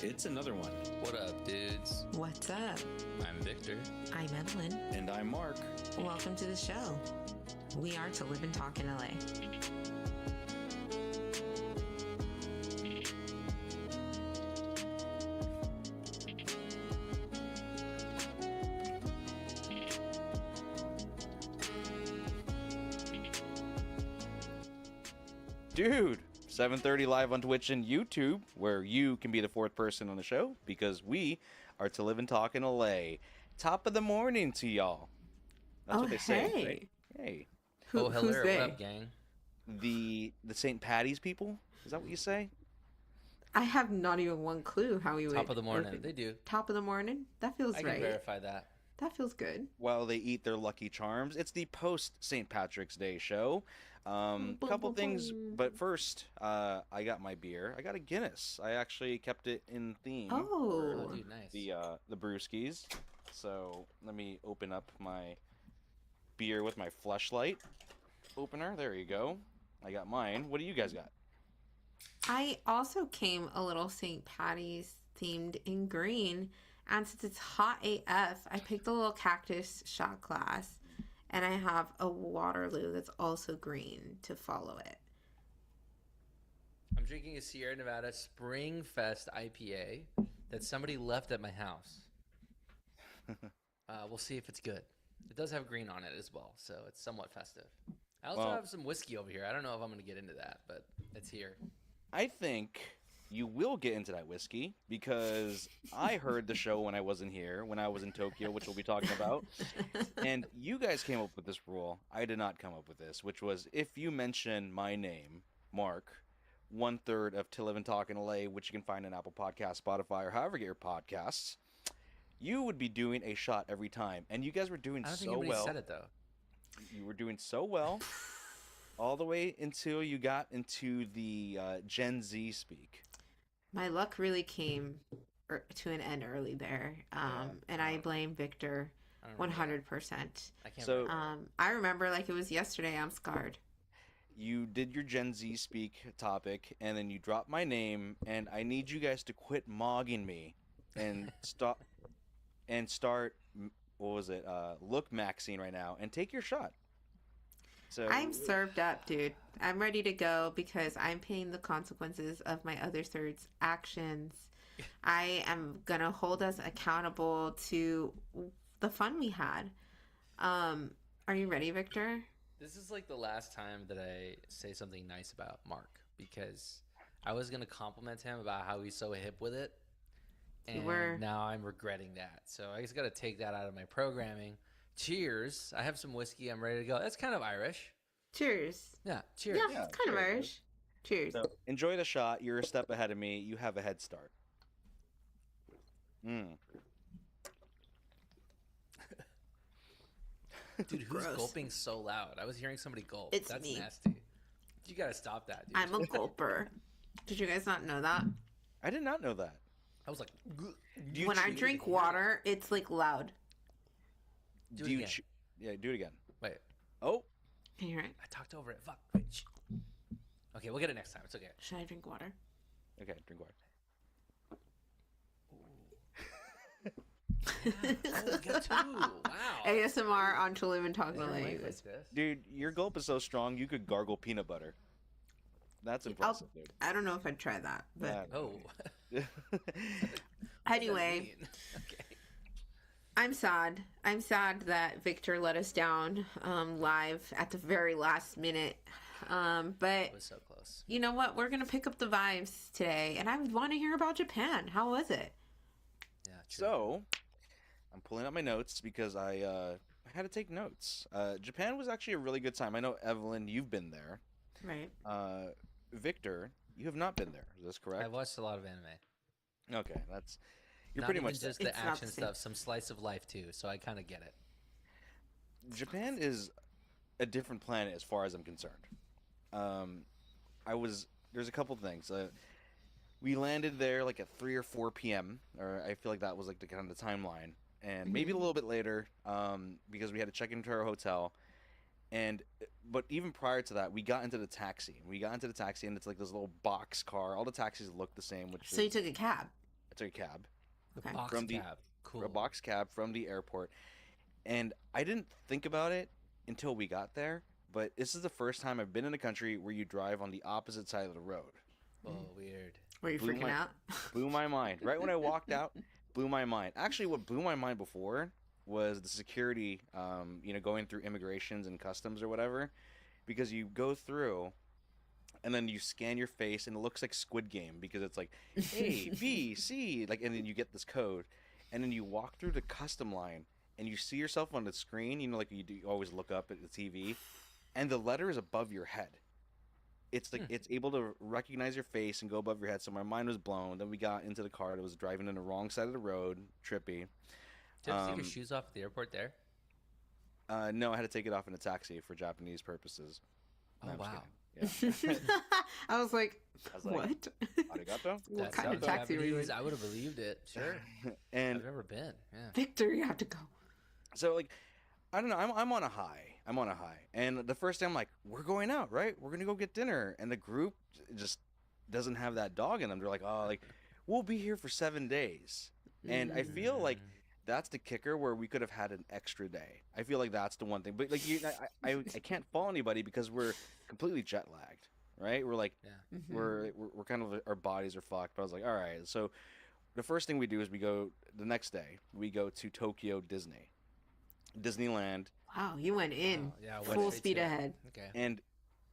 It's another one. What up, dudes? What's up? I'm Victor. I'm Evelyn. And I'm Mark. Welcome to the show. We are To Live and Talk in LA. Dude, 7:30 live on Twitch and YouTube, where you can be the fourth person on the show because we are To Live and Talk in LA. Top of the morning to y'all. That's what they say. Hey. Right? Hey. Hello, Who's what they? up, gang? The St. Patty's people? Is that what you say? I have not even one clue how we would. Top of the morning. They do. Top of the morning? That feels I right. can verify that. That feels good. While they eat their Lucky Charms. It's the post St. Patrick's Day show. Couple things, but first, I got my beer. I got a Guinness. I actually kept it in theme. Oh. Oh, dude, nice. The brewskis. So let me open up my beer with my fleshlight opener. There you go. I got mine. What do you guys got? I also came a little St. Patty's themed in green. And since it's hot AF, I picked a little cactus shot glass. And I have a Waterloo that's also green to follow it. I'm drinking a Sierra Nevada Spring Fest IPA that somebody left at my house. We'll see if it's good. It does have green on it as well, so it's somewhat festive. I also have some whiskey over here. I don't know if I'm going to get into that, but it's here. I think you will get into that whiskey because I heard the show when I wasn't here, when I was in Tokyo, which we'll be talking about. And you guys came up with this rule. I did not come up with this, which was if you mention my name, Mark, 1/3 of To Live and Talk in LA, which you can find on Apple Podcasts, Spotify, or however you get your podcasts, you would be doing a shot every time. And you guys were doing I don't think so anybody well. said it, though. You were doing so well all the way until you got into the Gen Z speak. My luck really came to an end early there. And I blame Victor I don't remember 100%. I can't So- remember. I remember like it was yesterday. I'm scarred. You did your Gen Z speak topic, and then you dropped my name, and I need you guys to quit mogging me and start, what was it, look maxing right now, and take your shot. So I'm served up, dude. I'm ready to go because I'm paying the consequences of my other third's actions. I am going to hold us accountable to the fun we had. Are you ready, Victor? This is like the last time that I say something nice about Mark because I was going to compliment him about how he's so hip with it. And were. now I'm regretting that. So I just got to take that out of my programming. Cheers. I have some whiskey. I'm ready to go. That's kind of Irish. Cheers. Yeah. Cheers. Yeah, Yeah, it's kind of cheers, Irish. Cheers. So enjoy the shot. You're a step ahead of me. You have a head start. Dude, who's Gross. gulping so loud? I was hearing somebody gulp. It's That's me. nasty. You got to stop that, dude. I'm a gulper. Did you guys not know that? I did not know that. I was like, "Gah." Do you When I chew- drink water, it's like loud. Do do it you again. chew- Yeah, do it again. Wait, Oh, Can you hear it? I talked over it. Fuck. Wait, shh. Okay, we'll get it next time. It's okay. Should I drink water? okay, drink water. Oh, we got two. Wow. ASMR on To Live and Talk Never LA. went like this. Dude, your gulp is so strong you could gargle peanut butter. That's impressive, dude. I don't know if I'd try that, but Oh. Yeah. anyway. Okay. I'm sad. I'm sad that Victor let us down live at the very last minute. But It was so close. you know what? We're going to pick up the vibes today. And I want to hear about Japan. How was it? Yeah, true. So, I'm pulling up my notes because I had to take notes. Japan was actually a really good time. I know, Evelyn, you've been there. Right. Victor, you have not been there. Is this correct? I've watched a lot of anime. Okay, that's... You're Not pretty even much... just It's the not the action same. stuff, some slice of life too, so I kind of get it. Japan is a different planet as far as I'm concerned. There's a couple things. We landed there like at 3 or 4 p.m. or I feel like that was like the kind of the timeline, and maybe a little bit later, because we had to check into our hotel. But even prior to that, we got into the taxi. And it's like this little box car. All the taxis look the same. So you took a cab? I took a cab Okay. Box from the cab. Cool. a box cab from the airport, and I didn't think about it until we got there. But this is the first time I've been in a country where you drive on the opposite side of the road. Oh, weird. Were you Blew freaking my out? blew my mind. Right when I walked out, blew my mind. Actually, what blew my mind before was the security, going through immigrations and customs or whatever, because you go through and then you scan your face and it looks like Squid Game because it's like A, B, C, like, and then you get this code, and then you walk through the custom line and you see yourself on the screen, like you do, you always look up at the TV, and the letter is above your head. It's like Hmm. it's able to recognize your face and go above your head. So my mind was blown. Then we got into the car that was driving in the wrong side of the road, trippy. Did you have to take your Um, shoes off at the airport there? no, I had to take it off in a taxi for Japanese purposes. Oh, No, I'm just wow. kidding. I was like, I was like, what? Arigato. What That kind of sounds taxi were you Japanese. in? I would have believed it. Sure. And I've never been. Yeah. Victor, you have to go. so like, I don't know. I'm on a high. I'm on a high. And the first day I'm like, we're going out, right? We're gonna go get dinner. And the group just doesn't have that dog in them. They're like, oh, like we'll be here for 7 days. And I feel like Mm. that's the kicker where we could have had an extra day. I feel like that's the one thing. But like I can't fault anybody because we're completely jet lagged, right? We're like Yeah. Mhm. we're kind of our bodies are fucked. But I was like, all right. So the first thing we do is we go the next day. We go to Tokyo Disneyland, Wow, you went in Wow, yeah, I went full straight speed to it. ahead. Okay. and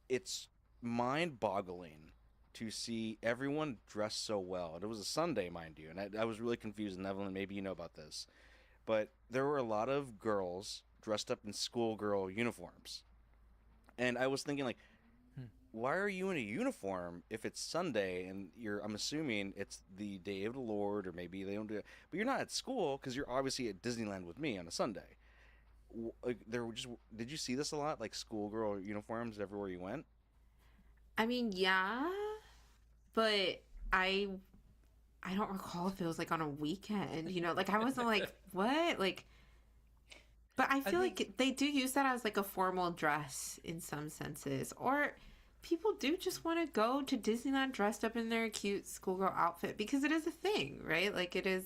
it's mind-boggling to see everyone dressed so well. And it was a Sunday, mind you, and I was really confused. And Evelyn, maybe you know about this, but there were a lot of girls dressed up in schoolgirl uniforms, and I was thinking like, Hmm. why are you in a uniform if it's Sunday and I'm assuming it's the day of the Lord, or maybe they don't do it, but you're not at school because you're obviously at Disneyland with me on a Sunday. Like there were just did you see this a lot, like schoolgirl uniforms everywhere you went? I mean, yeah, but I don't recall if it was like on a weekend, like I wasn't like, what? Like, but I feel think- like they do use that as like a formal dress in some senses. Or people do just want to go to Disneyland dressed up in their cute schoolgirl outfit because it is a thing, right? Like it is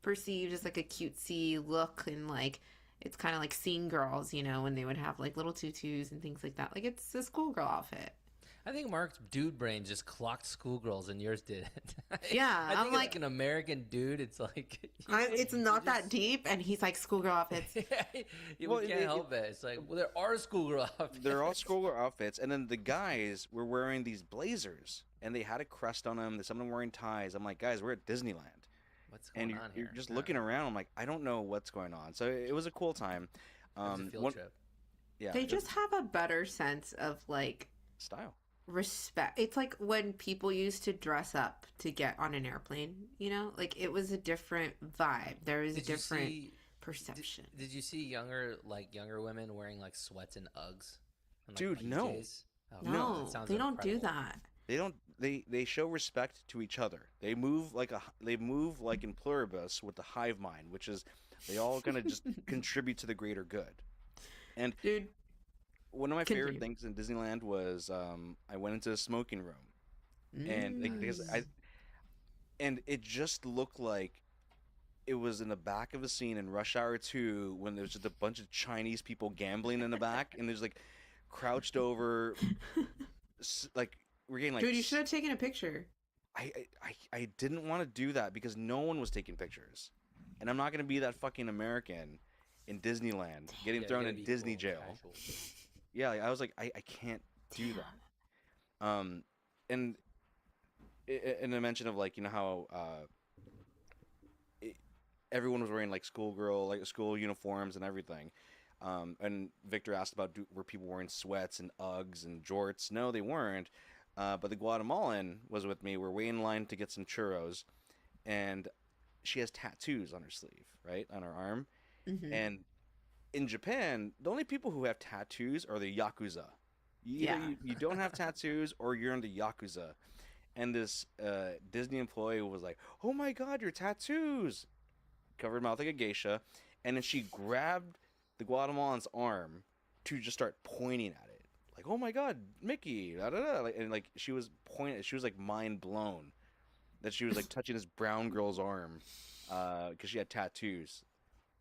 perceived as like a cutesy look, and like it's kind of like scene girls, when they would have like little tutus and things like that. Like it's a schoolgirl outfit. I think Mark's dude brain just clocked schoolgirls and yours didn't. Yeah, I I'm think like- like an American dude, it's like It's you not that just- deep, and he's like schoolgirl outfits. you Well, can't help it. It's like, well, there are schoolgirl outfits. They're all schoolgirl outfits, and then the guys were wearing these blazers, and they had a crest on them. Some of them wearing ties. I'm like, guys, we're at Disneyland, What's going and on you're here? just Yeah. looking around. I'm like, I don't know what's going on. So it was a cool time. It was a field one- trip. yeah, They it- just have a better sense of like style. respect. It's like when people used to dress up to get on an airplane, like it was a different vibe. There was a Did you different see? perception. Did you see younger women wearing like sweats and Uggs? And, like, Dude, no. PJs? Oh, No, that sounds they don't do incredible. that. They don't. They show respect to each other. They move like in pluribus with the hive mind, which is they all gonna just contribute to the greater good. And Dude, one of my favorite Continue. things in Disneyland was I went into the smoking room, and like, because and it just looked like it was in the back of a scene in Rush Hour 2 when there's just a bunch of Chinese people gambling in the back, and there's like crouched over, like we're getting like. dude, you should have taken a picture. I didn't want to do that because no one was taking pictures, and I'm not gonna be that fucking American in Disneyland getting Yeah, thrown you in gotta be Disney cool, jail. casual. Yeah, I was like, I can't do Damn. that. And in a mention of like how everyone was wearing like school uniforms and everything. And Victor asked about were people wearing sweats and Uggs and jorts? No, they weren't. But the Guatemalan was with me. We're waiting in line to get some churros, and she has tattoos on her sleeve, right on her arm. Mhm. And in Japan, the only people who have tattoos are the Yakuza. Either Yeah. you don't have tattoos or you're in the Yakuza. And this Disney employee was like, oh my God, your tattoos! Covered mouth like a geisha. And then she grabbed the Guatemalan's arm to just start pointing at it. Like, oh my God, Mickey! Da, da, da. Like, and like she was pointing, she was like mind blown. that she was like touching this brown girl's arm because she had tattoos.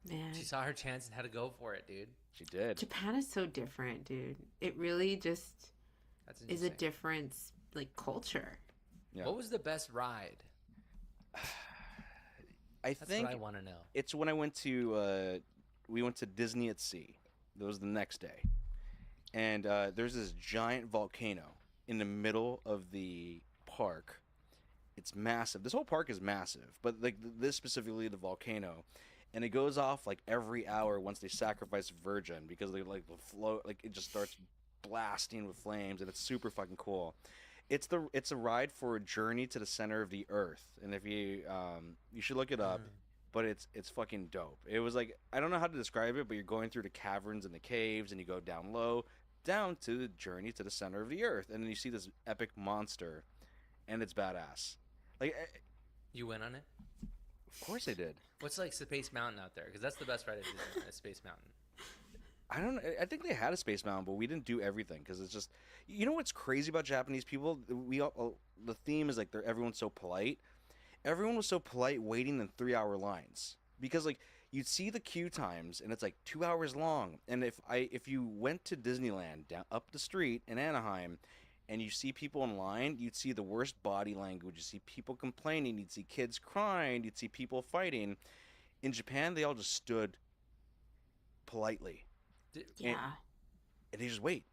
Man, She saw her chance and had to go for it, dude. She did. Japan is so different, dude. It really just That's is a interesting. different like culture. Yeah. What was the best ride? I That's think what I want to know. it's when I went to we went to Disney at Sea. That was the next day, and there's this giant volcano in the middle of the park. It's massive. This whole park is massive, but like this specifically, the volcano, and it goes off like every hour once they sacrifice a virgin because they like the flow, like it just starts blasting with flames, and it's super fucking cool. It's a ride for a journey to the center of the earth, and if you should look it up, but it's fucking dope. It was like I don't know how to describe it, but you're going through the caverns and the caves, and you go down low, down to the journey to the center of the earth, and then you see this epic monster, and it's badass. Like, You went on it? of course I did. What's like Space Mountain out there? Because that's the best ride at Disneyland, is Space Mountain. I don't. I think they had a Space Mountain, but we didn't do everything because it's just. You know what's crazy about Japanese people? We all, the theme is like everyone's so polite. Everyone was so polite, waiting in 3-hour lines because like you'd see the queue times and it's like 2 hours long. And if you went to Disneyland down up the street in Anaheim, and you see people in line, you'd see the worst body language. You see people complaining. You'd see kids crying. You'd see people fighting. In Japan, they all just stood politely Yeah. and they just wait.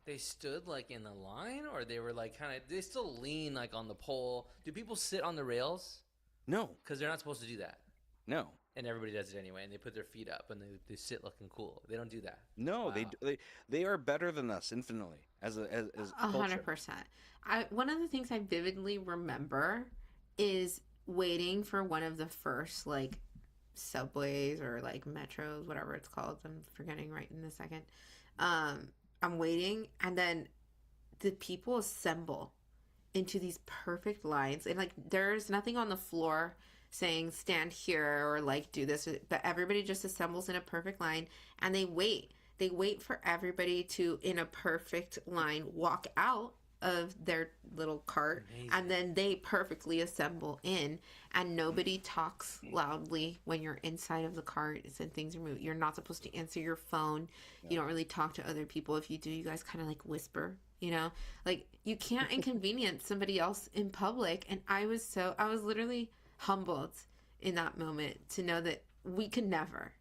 They stood like in the line, or they were like kind of. They still lean like on the pole. Do people sit on the rails? No, Because they're not supposed to do that, no, and everybody does it anyway. And they put their feet up and they sit looking cool. They don't do that. no. Wow. They are better than us infinitely as culture. 100%. One of the things I vividly remember is waiting for one of the first like subways or like metros, whatever it's called. I'm forgetting right in a second. I'm waiting, and then the people assemble into these perfect lines, and like there's nothing on the floor saying stand here or like do this, but everybody just assembles in a perfect line, and they wait for everybody to in a perfect line walk out of their little cart. Amazing. And then they perfectly assemble in, and nobody talks loudly when you're inside of the cart and things are moving. You're not supposed to answer your phone. You don't really talk to other people. If you do, you guys kind of like whisper, like you can't inconvenience somebody else in public. And I was literally humbled in that moment to know that we could never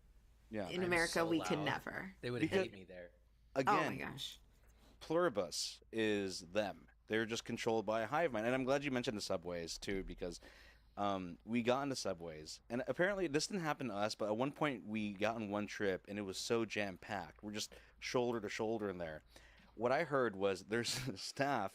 Yeah. in I'm America, so we could loud. never. They would Because- hate me there. Oh my Again, gosh. pluribus is them. They're just controlled by a hive mind. And I'm glad you mentioned the subways too, because we got into subways, and apparently this didn't happen to us. But at one point, we got on one trip, and it was so jam packed. We're just shoulder to shoulder in there. What I heard was there's staff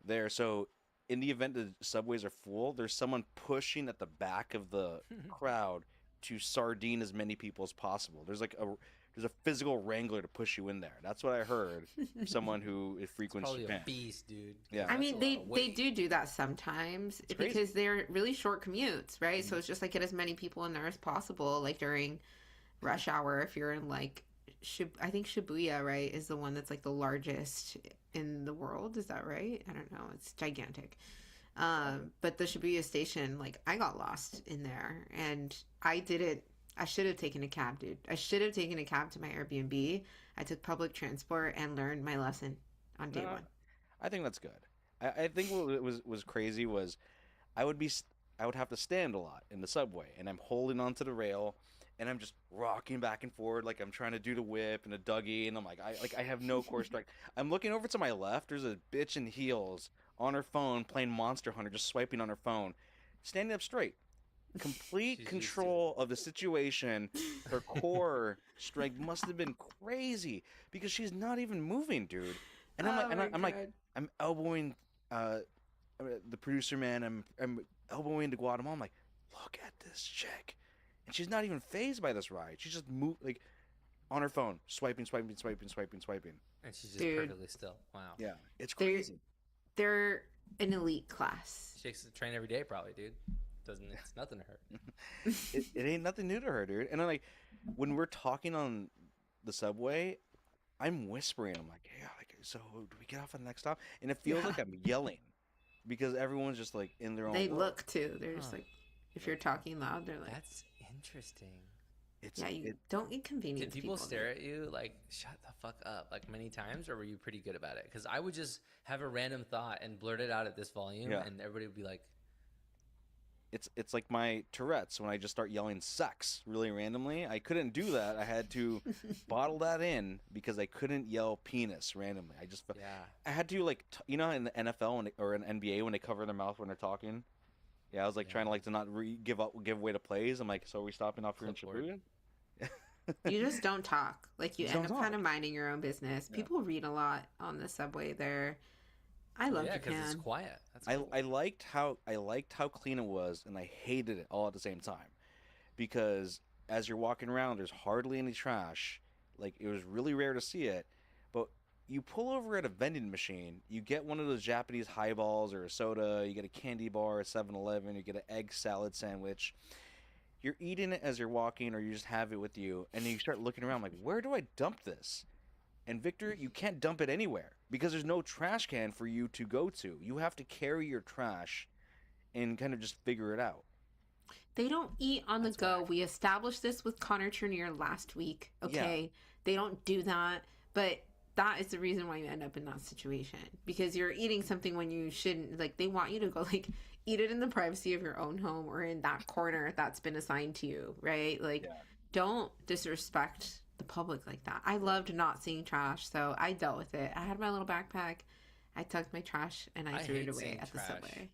there, so in the event the subways are full, there's someone pushing at the back of the crowd to sardine as many people as possible. There's a physical wrangler to push you in there. That's what I heard. Someone who frequents Probably Japan. a beast, dude. Yeah. I That's mean, a they lot of they weight. do that sometimes It's crazy. because they're really short commutes, right? So it's just like get as many people in there as possible, like during rush hour. If you're in like, I think Shibuya, right, is the one that's like the largest in the world. Is that right? I don't know. It's gigantic. But the Shibuya station, like I got lost in there, and I didn't. I should have taken a cab, dude. I should have taken a cab to my Airbnb. I took public transport and learned my lesson on day No, one. I think that's good. I think what was crazy was I would have to stand a lot in the subway, and I'm holding onto the rail, and I'm just rocking back and forward like I'm trying to do the whip and a Dougie, and I'm like I have no core strength. I'm looking over to my left. There's a bitch in heels on her phone playing Monster Hunter, just swiping on her phone, standing up straight. Complete She's used to control of the situation. Her core strength must have been crazy because she's not even moving, dude. And I'm like, I'm like, I'm elbowing the producer man. I'm elbowing the Guatemala. I'm like, look at this chick, and she's not even phased by this ride. She's just like on her phone, swiping. And she's just Dude. perfectly still. Wow. Yeah, it's They're- crazy. They're an elite class. She takes the train every day, probably, dude. It's nothing to her. It ain't nothing new to her, dude. And I'm like, when we're talking on the subway, I'm whispering. I'm like, yeah, like, so do we get off at the next stop? And it feels Yeah. like I'm yelling. because everyone's just like in their own. They world. look too. They're just Huh. like, if you're talking loud, they're like, That's interesting. It's yeah, you it, don't inconvenience Did people stare dude. at you like, shut the fuck up, like many times, or were you pretty good about it? Because I would just have a random thought and blurt it out at this volume, Yeah. and everybody would be like, it's like my Tourette's when I just start yelling sex really randomly. I couldn't do that. I had to bottle that in because I couldn't yell penis randomly. yeah. I had to like you know in the NFL or in NBA when they cover their mouth when they're talking. Yeah, I was like trying to Yeah. like to not give away the plays. I'm like, so are we stopping off here in Clipboard. Shibuya? You just don't talk. Like you Just end don't up kind talk. of minding your own business. Yeah. People read a lot on the subway there. I love Yeah, because it's Japan. quiet. That's I cool. I liked how clean it was, and I hated it all at the same time, because as you're walking around, there's hardly any trash. Like it was really rare to see it, but you pull over at a vending machine, you get one of those Japanese highballs or a soda, you get a candy bar at 7-Eleven, you get an egg salad sandwich. You're eating it as you're walking, or you just have it with you, and then you start looking around like, where do I dump this? And Victor, you can't dump it anywhere because there's no trash can for you to go to. You have to carry your trash and kind of just figure it out. They don't eat on the That's go. whack. We established this with Connor Trenier last week. Okay. They don't do that. But that is the reason why you end up in that situation. Because you're eating something when you shouldn't. Like, they want you to go, like, eat it in the privacy of your own home or in that corner that's been assigned to you, right? Like, Yeah. don't disrespect the public like that. I loved not seeing trash, so I dealt with it. I had my little backpack. I tucked my trash and I I threw it hate away seeing at the trash. subway.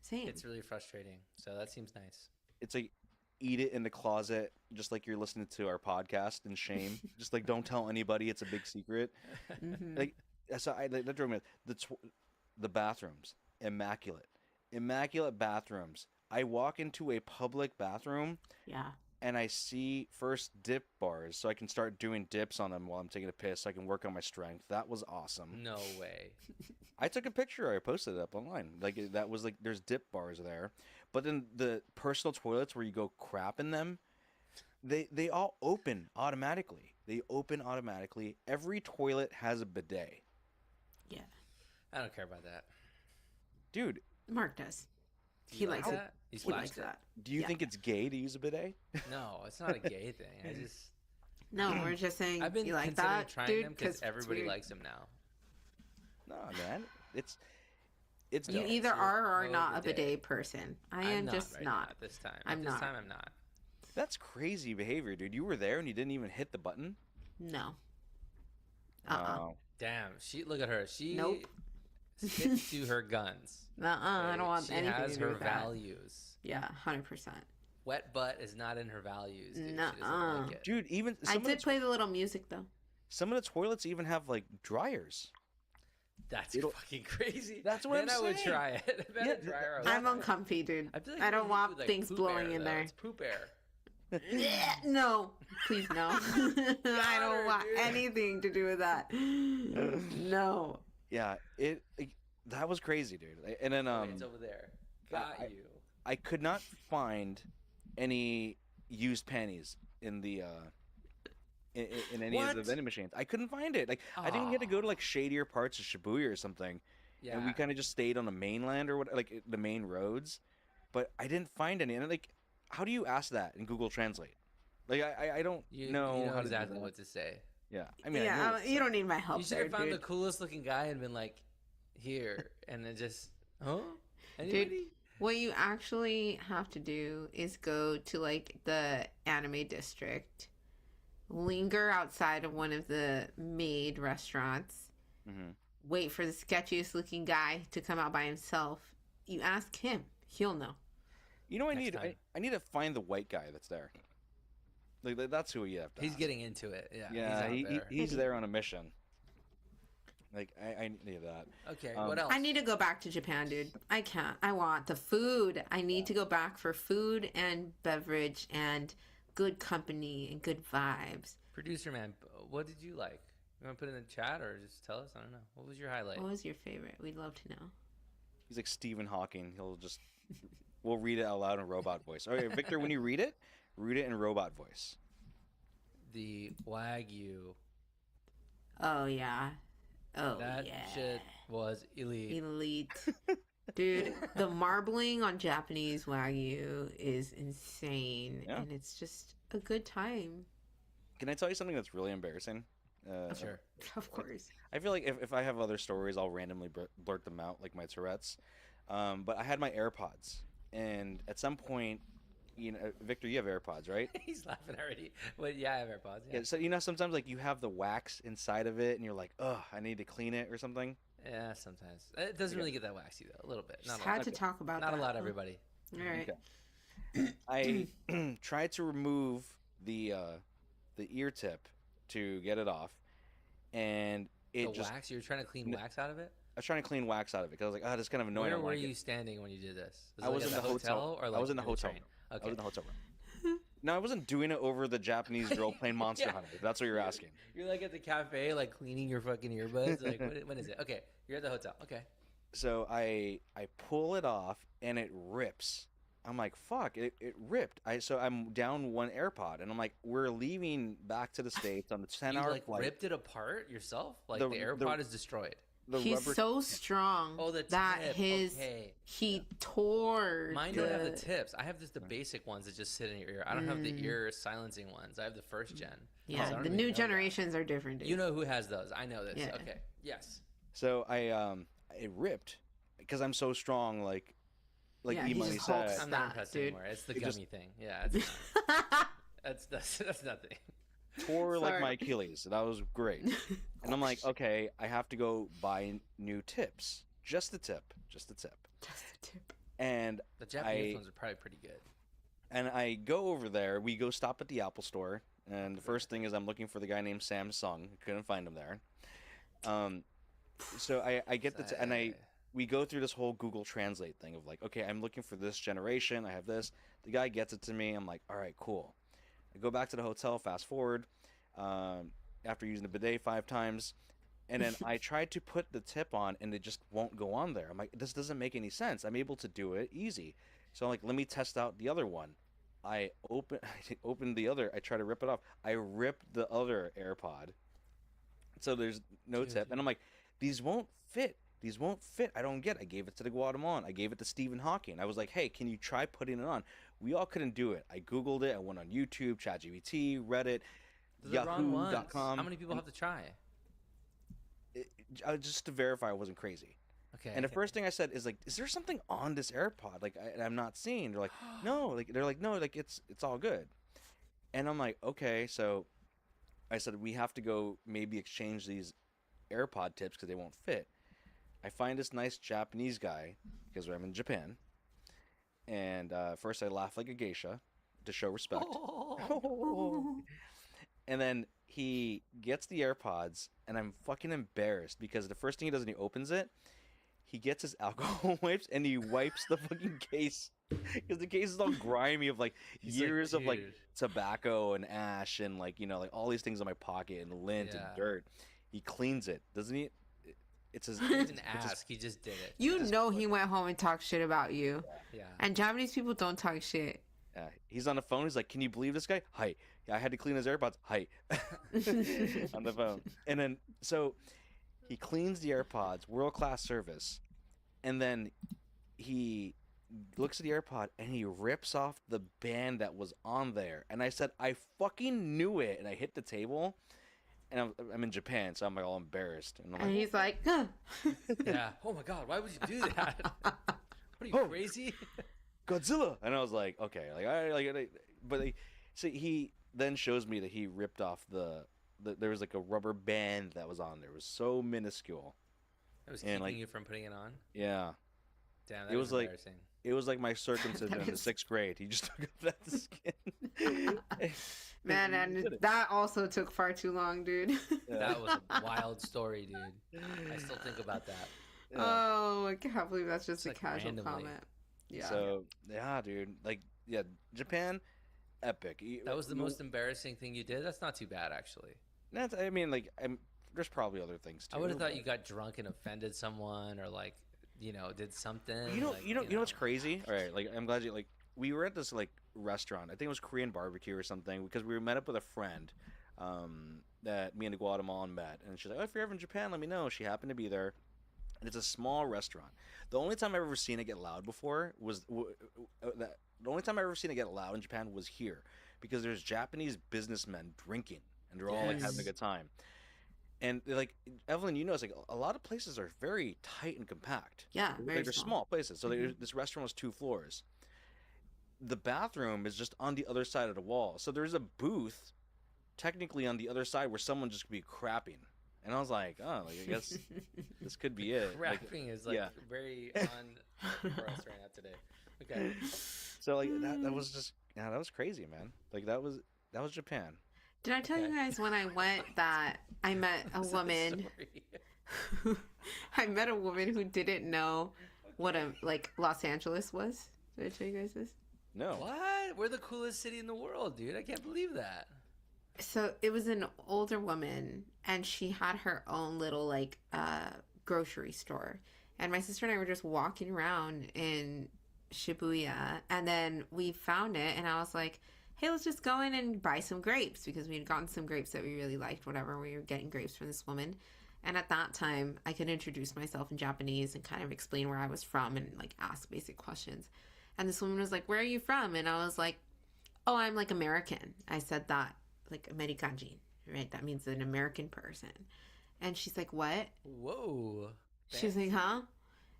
Same. It's really frustrating. So that seems nice. It's like eat it in the closet, just like you're listening to our podcast in shame. Just like don't tell anybody, it's a big secret. Mhm. Like so, that drove me. The bathrooms, immaculate bathrooms. I walk into a public bathroom Yeah. and I see first dip bars, so I can start doing dips on them while I'm taking a piss. So I can work on my strength. That was awesome. No way. I took a picture. I posted it up online. Like that was like there's dip bars there, but then the personal toilets where you go crap in them, they all open automatically. They open automatically. Every toilet has a bidet, Yeah. I don't care about that. dude. Mark does. Do He you likes like it. that? You He splashed likes it? that. Do you Yeah. think it's gay to use a bidet? No, it's not a gay thing. I just No, we're just saying I've been you like considering that, trying dude, them because because everybody likes them now. No, man. It's You No, either it's your are or are pro not a bidet. bidet person. I am I'm just right not. now at this time. I'm at this not. time, I'm not. that's crazy behavior, dude. You were there and you didn't even hit the button. No. Oh. Damn, she look at her. She Nope. sticks to her guns. I don't want she anything has to do her with that. values. Yeah, 100%. Wet butt is not in her values. Dude. She doesn't Nuh-uh. like it. Dude, even I did play the little music though. some of the toilets even have like dryers. That's It'll- fucking crazy. That's what then I'm I would saying. try it. Then Yeah, I'd try her. I'm uncomfy, dude. I, feel like I you don't need, want like, things poop blowing air, in though. there. It's poop air. No, please no. I Got don't her, want dude. anything to do with that. No. Yeah, that was crazy, dude. And then Wait, it's over there. Got I- you. I could not find any used panties in the in any of the What? vending machines. I couldn't find it. Like I think we had to go to like shadier parts of Shibuya or something, Yeah. and we kind of just stayed on the mainland or what, like the main roads. But I didn't find any. And like, how do you ask that in Google Translate? Like I don't you know, know how exactly to do what that. to say. Yeah, I mean, I know Yeah, what to you say. don't need my help You should there, have found the dude. coolest looking guy and been like, here, and then just, huh? Anybody? What you actually have to do is go to like the anime district, linger outside of one of the maid restaurants, Mhm. wait for the sketchiest looking guy to come out by himself. You ask him, he'll know. You know, what I Next need. time. I need to find the white guy that's there. Like that's who you have to. He's ask. getting into it. Yeah. Yeah, he's out there. he's there on a mission. Like I need that. Okay. um, What else? I need to go back to Japan, dude. I can't. I want the food. I need to go back for food and beverage and good company and good vibes. Producer man, what did you like? You want to put it in the chat or just tell us? I don't know. What was your highlight? What was your favorite? We'd love to know. He's like Stephen Hawking. We'll read it out loud in robot voice. Okay, Victor, when you read it in robot voice. The Wagyu. Oh yeah. Oh That yeah. shit was elite. Elite. Dude, the marbling on Japanese Wagyu is insane. Yeah. And it's just a good time. Can I tell you something that's really embarrassing? Sure. Of course. I feel like if I have other stories, I'll randomly blurt them out, like my Tourette's. But I had my AirPods, and at some point, Victor, you have AirPods, right? He's laughing already. But yeah, I have AirPods. Yeah. Yeah. So sometimes like you have the wax inside of it, and you're like, ugh, I need to clean it or something. Yeah, sometimes it doesn't really get that waxy though. A little bit. Just Not a had lot. to talk about Not that. a lot, everybody. All right. Okay. I tried to remove the ear tip to get it off, and it The just wax. You're trying to clean wax out of it. I was trying to clean wax out of it because I was like, oh, this is kind of annoying. I Where don't were like you it. standing when you did this? I was at in the hotel. or I like was in the near hotel train? room. I Okay. was in the hotel room. No, I wasn't doing it over the Japanese girl playing Monster Yeah. Hunter. If that's what you're asking. You're like at the cafe, like cleaning your fucking earbuds. Like, when is it? Okay, you're at the hotel. Okay. So I pull it off and it rips. I'm like, fuck, it ripped. So I'm down one AirPod and I'm like, we're leaving back to the States on the 10-hour You like flight. ripped it apart yourself? Like The- the the- AirPod is destroyed. The He's rubber so strong Oh, the that tip. he tore Mine don't have the the tips. I have just the basic ones that just sit in your ear. I don't have the ear silencing ones. I have the first gen. So I yeah, don't the even new know that. generations are different. Dude. You know who has those? I know this. Yeah. Okay. Yes. So it ripped because I'm so strong, like Yeah, he E-Money just hulks said. I'm not that, impressed dude. anymore. It's the It gummy just- thing. Yeah. It's that's nothing. Tore like Sorry. my Achilles. That was great. And I'm like, okay, I have to go buy new tips. Just the tip. Just a tip. And The Japanese I- ones are probably pretty good. I go over there. We go stop at the Apple store, and the first thing is I'm looking for the guy named Samsung. Couldn't find him there. So I get we go through this whole Google Translate thing of like, okay, I'm looking for this generation. I have this. The guy gets it to me. I'm like, all right, cool. I go back to the hotel. Fast forward, after using the bidet 5 times, and then I tried to put the tip on, and it just won't go on there. I'm like, this doesn't make any sense. I'm able to do it easy. So I'm like, let me test out the other one. I open the other. I try to rip it off. I ripped the other AirPod. So there's no Dude. tip, and I'm like, these won't fit. These won't fit. I don't get it. I gave it to the Guatemalan. I gave it to Stephen Hawking. I was like, hey, can you try putting it on? We all couldn't do it. I Googled it. I went on YouTube, ChatGPT, Reddit, They're the wrong ones. Yahoo.com. How many people have to try? Just to verify I wasn't crazy. Okay. And the first thing I said is like, is there something on this AirPod like I'm not seeing? They're like, no. They're like, no. Like it's all good. And I'm like, okay. So I said we have to go maybe exchange these AirPod tips because they won't fit. I find this nice Japanese guy because I'm in Japan, and first I laugh like a geisha to show respect. And then he gets the AirPods, and I'm fucking embarrassed because the first thing he does when he opens it, he gets his alcohol wipes and he wipes the fucking case because the case is all grimy of like He's like, years of like "Dude." tobacco and ash and like like all these things in my pocket and lint Yeah. and dirt. He cleans it, doesn't he? It's his. He didn't it's his- ask. He just did it. You know he went home and talked shit about you. Yeah. And Japanese people don't talk shit. he's on the phone. He's like, "Can you believe this guy? Hi, I had to clean his AirPods. Hi," on the phone. And then so he cleans the AirPods, world class service, and then he looks at the AirPod and he rips off the band that was on there. And I said, "I fucking knew it!" And I hit the table. And I'm in Japan, so I'm like all embarrassed. And I'm And like, he's like, "Huh." Yeah. Oh my God. Why would you do that? What are you Oh. crazy? Godzilla, and I was like, okay, like I like, but so he then shows me that he ripped off the there was like a rubber band that was on there. It was so minuscule. It was And, keeping like- you from putting it on. Yeah, Damn, It that was is like- embarrassing. it was like my circumcision in the is- 6th grade. He just took off that skin. Man, He and did it. that also took far too long, dude. Yeah. That was a wild story, dude. I still think about that. Yeah. Oh, I can't believe that's just It's a like casual randomly. comment. Yeah. So yeah, dude, like yeah, Japan, epic. That was the most embarrassing thing you did. That's not too bad, actually. That's, I mean, like there's probably other things too. I would have thought but- you got drunk and offended someone, or like, did something. You know, like, you know what's crazy? All right, like I'm glad you like. We were at this like restaurant. I think it was Korean barbecue or something because we met up with a friend. that me and a Guatemalan met, and she's like, "Oh, if you're ever in Japan, let me know." She happened to be there, and it's a small restaurant. The only time I've ever seen it get loud before was that. The only time I've ever seen it get loud in Japan was here, because there's Japanese businessmen drinking, and they're all like having a Yes. good time. And like Evelyn, you know, it's like a lot of places are very tight and compact. Yeah, very Like they're small. small places. So this restaurant was 2 floors. The bathroom is just on the other side of the wall. So there's a booth technically on the other side where someone just could be crapping. And I was like, oh, like, I guess this could be it. Like, Rapping is like yeah. very on for us right now today. Okay. so like that was just yeah, that was crazy, man. Like that was Japan. Did I tell you Okay. guys when I went that I met a This is the woman? story. I met a woman who didn't know what a like Los Angeles was. Did I tell you guys this? No. What? We're the coolest city in the world, dude. I can't believe that. So it was an older woman, and she had her own little like grocery store. And my sister and I were just walking around in Shibuya, and then we found it, and I was like, "Hey, let's just go in and buy some grapes," because we had gotten some grapes that we really liked. Whatever, we were getting grapes from this woman. And at that time, I could introduce myself in Japanese and kind of explain where I was from and like ask basic questions. And this woman was like, "Where are you from?" And I was like, "Oh, I'm like American." I said that, like Americanjin, right? That means an American person. And she's like, "What?" Whoa. She was like, "Huh?"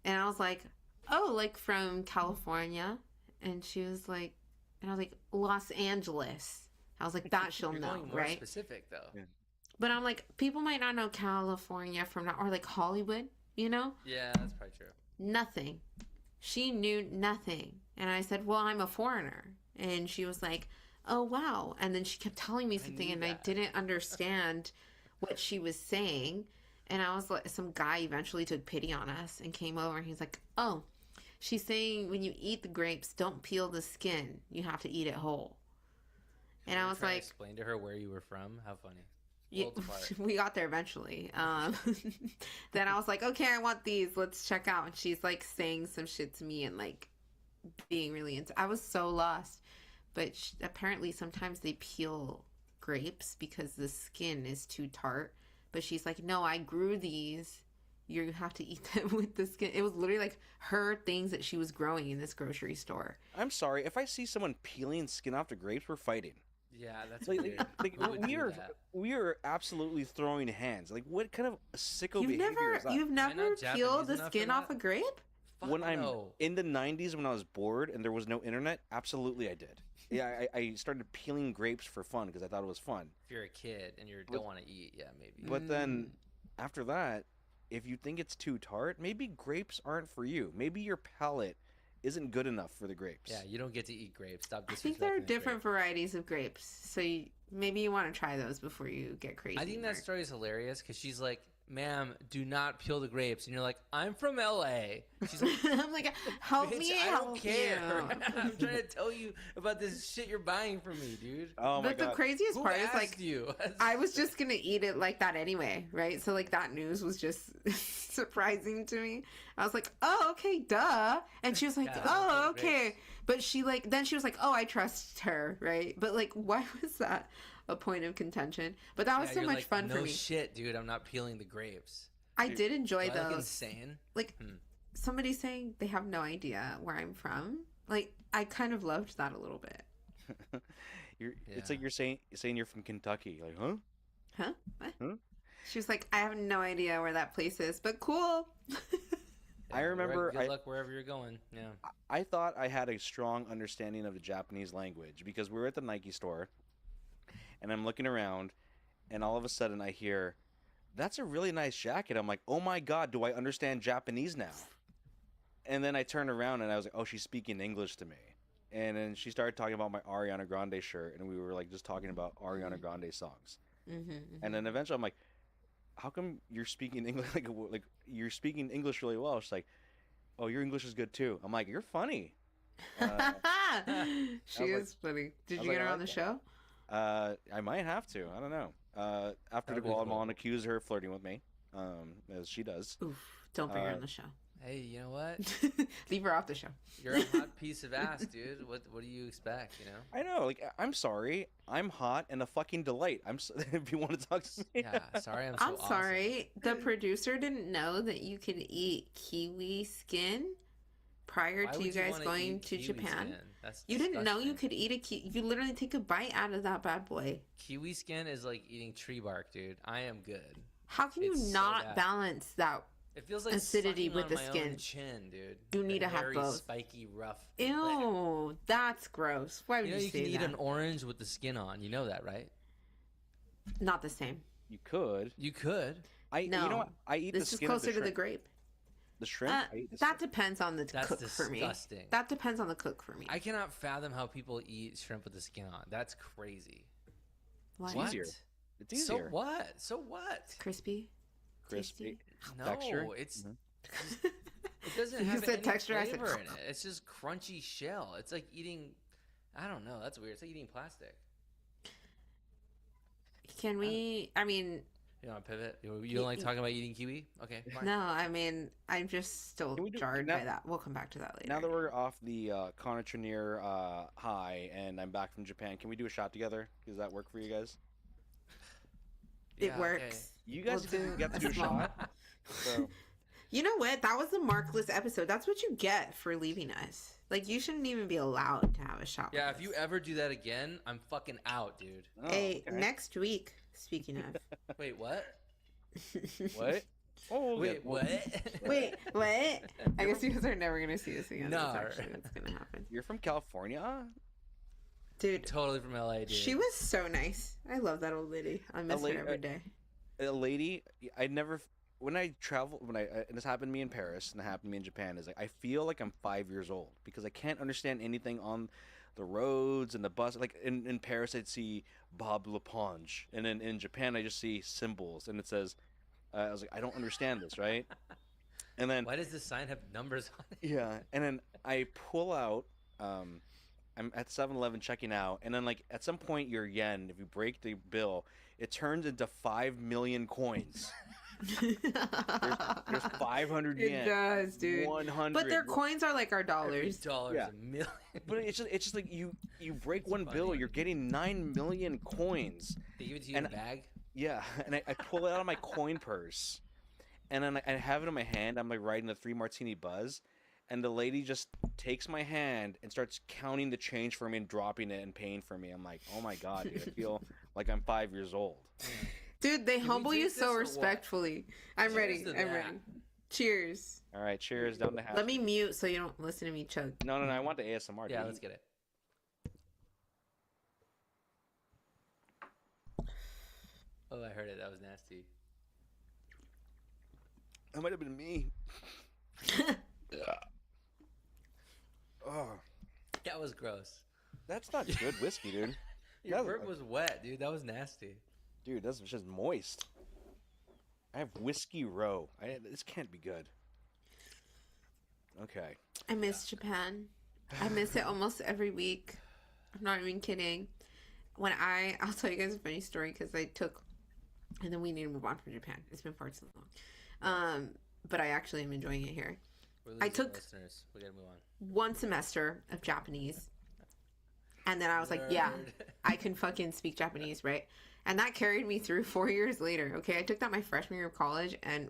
And I was like, "Oh, like from California." And she was like, and I was like, "Los Angeles." I was like, "That she'll You're know, going more right?" specific though. Yeah. But I'm like, people might not know California from now, or like Hollywood, you know? Yeah, that's probably true. Nothing. She knew nothing. And I said, "Well, I'm a foreigner." And she was like, "Oh, wow." And then she kept telling me something, knew and I that. didn't understand what she was saying. And I was like, some guy eventually took pity on us and came over, and he's like, "Oh, she's saying when you eat the grapes, don't peel the skin. You have to eat it whole." And You I were was trying to like, explain to her where you were from. How funny. yeah, Worlds apart. we got there eventually. Then I was like, "Okay, I want these. Let's check out." And she's like saying some shit to me and like being really into. I was so lost. But apparently, sometimes they peel grapes because the skin is too tart. But she's like, "No, I grew these. You have to eat them with the skin." It was literally like her things that she was growing in this grocery store. I'm sorry. If I see someone peeling skin off the grapes, we're fighting. Yeah, that's Like, weird. like Who would we do are that? we are absolutely throwing hands. Like what kind of sicko You've behavior never, is that? you've not never Japanese peeled the enough for skin off that? a grape? Fuck When I'm no. in the 90s when I was bored and there was no internet, absolutely I did. Yeah, I started peeling grapes for fun because I thought it was fun. If you're a kid and you don't want to eat, yeah, maybe. But then after that, if you think it's too tart, maybe grapes aren't for you. Maybe your palate isn't good enough for the grapes. Yeah, you don't get to eat grapes. Stop I think there are disrespecting the different grape. varieties of grapes. So maybe you want to try those before you get crazy. I think that Mark. story is hilarious because she's like, "Ma'am, do not peel the grapes," and you're like, "I'm from LA." She's like, I'm like, "Help "Bitch, me, I help don't care. you." I'm trying to tell you about this shit you're buying from me, dude. Oh my But the god. craziest Who part is asked like, you? I was just gonna eat it like that anyway, right? So like that news was just surprising to me. I was like, "Oh, okay, duh," and she was like, Yeah, "Oh, don't peel the okay," grapes. but she like then she was like, "Oh, I trust her," right? But like, why was that a point of contention? But that was Yeah, so you're much like, fun no for me. shit, dude. I'm not peeling the grapes. I did enjoy Do I look those. insane? Like somebody saying they have no idea where I'm from. Like I kind of loved that a little bit. It's like Yeah. you're saying you're from Kentucky. Like, huh? Huh? What? Huh? She was like, "I have no idea where that place is, but cool." I Yeah, remember Good I- luck wherever you're going. Yeah. I thought I had a strong understanding of the Japanese language because we were at the Nike store and I'm looking around and all of a sudden I hear, "That's a really nice jacket." I'm like, "Oh my god, do I understand Japanese now?" And then I turned around and I was like, "Oh, she's speaking English to me." And then she started talking about my Ariana Grande shirt and we were like just talking about Ariana Grande songs. Mm-hmm. And then eventually I'm like, "How come you're speaking English like you're speaking English really well?" She's like, "Oh, your English is good too." I'm like, "You're funny." Uh, She I was like- is funny. Did I you was get her like, "I on the like show? I might have to. I don't know. After the That'd be cool. Guatemalan accused her of flirting with me, as she does. Oof! Don't bring her Uh, on the show. Hey, you know what? Leave her off the show. You're a hot piece of ass, dude. What do you expect? You know? I know. Like, I'm sorry. I'm hot and a fucking delight. If you want to talk to me. Yeah. Sorry, I'm so I'm awesome. sorry. The producer didn't know that you could eat kiwi skin prior Why to would you guys wanna going eat to kiwi Japan. skin? That's You didn't know you disgusting. could eat a kiwi. You literally take a bite out of that bad boy. Kiwi skin is like eating tree bark, dude. I am good. How can you It's so not bad. balance that? It feels like Acidity sucking with on the my skin. own chin, dude. You The need to have hairy, both. spiky, rough. Ew, that's gross. Why would You you, know you say can eat that? an orange with the skin on. You know that, right? Not the same. You could. You could. You know No. what? I eat the This is skin of closer to the shrimp. grape. The shrimp. I eat the That shrimp. depends on the That's cook for me. disgusting. That depends on the cook for me. I cannot fathom how people eat shrimp with the skin on. That's crazy. Why? It's easier. It's easier. So what? So what? Crispy. Crispy. No, Texture? it's Mhm. it doesn't You have said any texture, I said flavor in it. It's just crunchy shell. It's like eating. I don't know. That's weird. It's like eating plastic. Can we? I mean, You want to pivot? You don't like talking about eating kiwi? Okay, fine. no. I mean, I'm just still Can we do- jarred now- by that. We'll come back to that later. Now that we're off the Connor Trenier high and I'm back from Japan, can we do a shot together? Does that work for you guys? it Yeah, works. okay. You guys We'll didn't get to do a small- shot. So You know what? That was a markless episode. That's what you get for leaving us. Like, you shouldn't even be allowed to have a shot. Yeah, with if you us. ever do that again, I'm fucking out, dude. oh, Hey, okay. next week. Speaking of. Wait, what? What? Oh, Wait, well, what? Wait, what? I guess you guys are never gonna see us again. No. That's actually what's gonna happen. You're from California? Dude, Totally from LA, dude. she was so nice. I love that old lady. I miss lady- her every day. A lady. I never. When I travel, and this happened to me in Paris and it happened to me in Japan, is like I feel like I'm 5 years old because I can't understand anything on the roads and the bus. Like in Paris, I'd see Bob Leponge, and then in Japan, I just see symbols, and it says, I was like, I don't understand this, right? And then Why does this sign have numbers on it? yeah, and then I pull out. I'm at 7-Eleven checking out, and then like at some point your yen, if you break the bill, it turns into 5 million coins. There's 500 It yen. does, dude. 100. But their coins are like our Every dollars. dollar's Yeah. a million. But it's just like you break It's one bill, funny. you're getting 9 million coins. They give it to you in a And- bag. Yeah, and I pull it out of my coin purse, and then I have it in my hand. I'm like riding the 3 martini buzz, and the lady just takes my hand and starts counting the change for me and dropping it and paying for me. I'm like, oh my god, dude, I feel like I'm 5 years old. Dude, they we humble you drink this so or what? respectfully. I'm Cheers ready. to I'm that. ready. Cheers. All right, cheers down the hatch. Let me mute so you don't listen to me chug. No, I want the ASMR. Yeah, dude. let's get it. Oh, I heard it. That was nasty. That might have been me. Oh, That was gross. that's not good whiskey, dude. Your That- burp was wet, dude. That was nasty. Dude, that's just moist. I have whiskey row. This can't be good. Okay. I miss Japan. I miss it almost every week. I'm not even kidding. I'll tell you guys a funny story because I took, and then we need to move on from Japan. It's been far too long. But I actually am enjoying it here. We're I losing took- listeners. We gotta move on. One semester of Japanese. And then I was like, yeah, Nerd. I can fucking speak Japanese, right? And that carried me through 4 years later. Okay, I took that my freshman year of college, and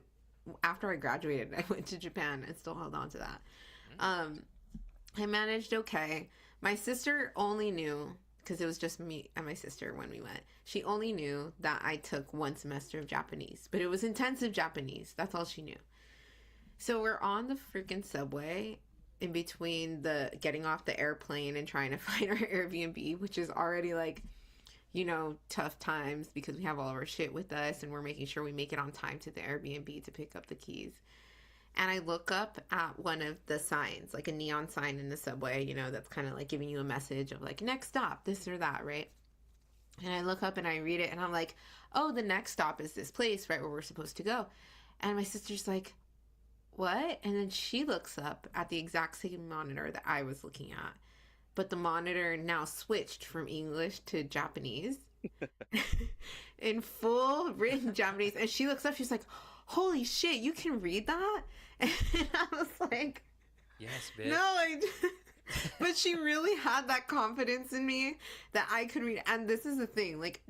after I graduated, I went to Japan and still held on to that. I managed okay. My sister only knew, because it was just me and my sister when we went. She only knew that I took one semester of Japanese, but it was intensive Japanese. That's all she knew. So we're on the freaking subway in between the getting off the airplane and trying to find our Airbnb, which is already like, tough times because we have all of our shit with us and we're making sure we make it on time to the Airbnb to pick up the keys. And I look up at one of the signs, like a neon sign in the subway, that's kind of like giving you a message of like, next stop, this or that, right? And I look up and I read it and I'm like, oh, the next stop is this place, right, where we're supposed to go. And my sister's like, what? And then she looks up at the exact same monitor that I was looking at. But the monitor now switched from English to Japanese in full written Japanese. And she looks up, she's like, holy shit, you can read that? And I was like, Yes, bitch. no, but she really had that confidence in me that I could read. And this is the thing, like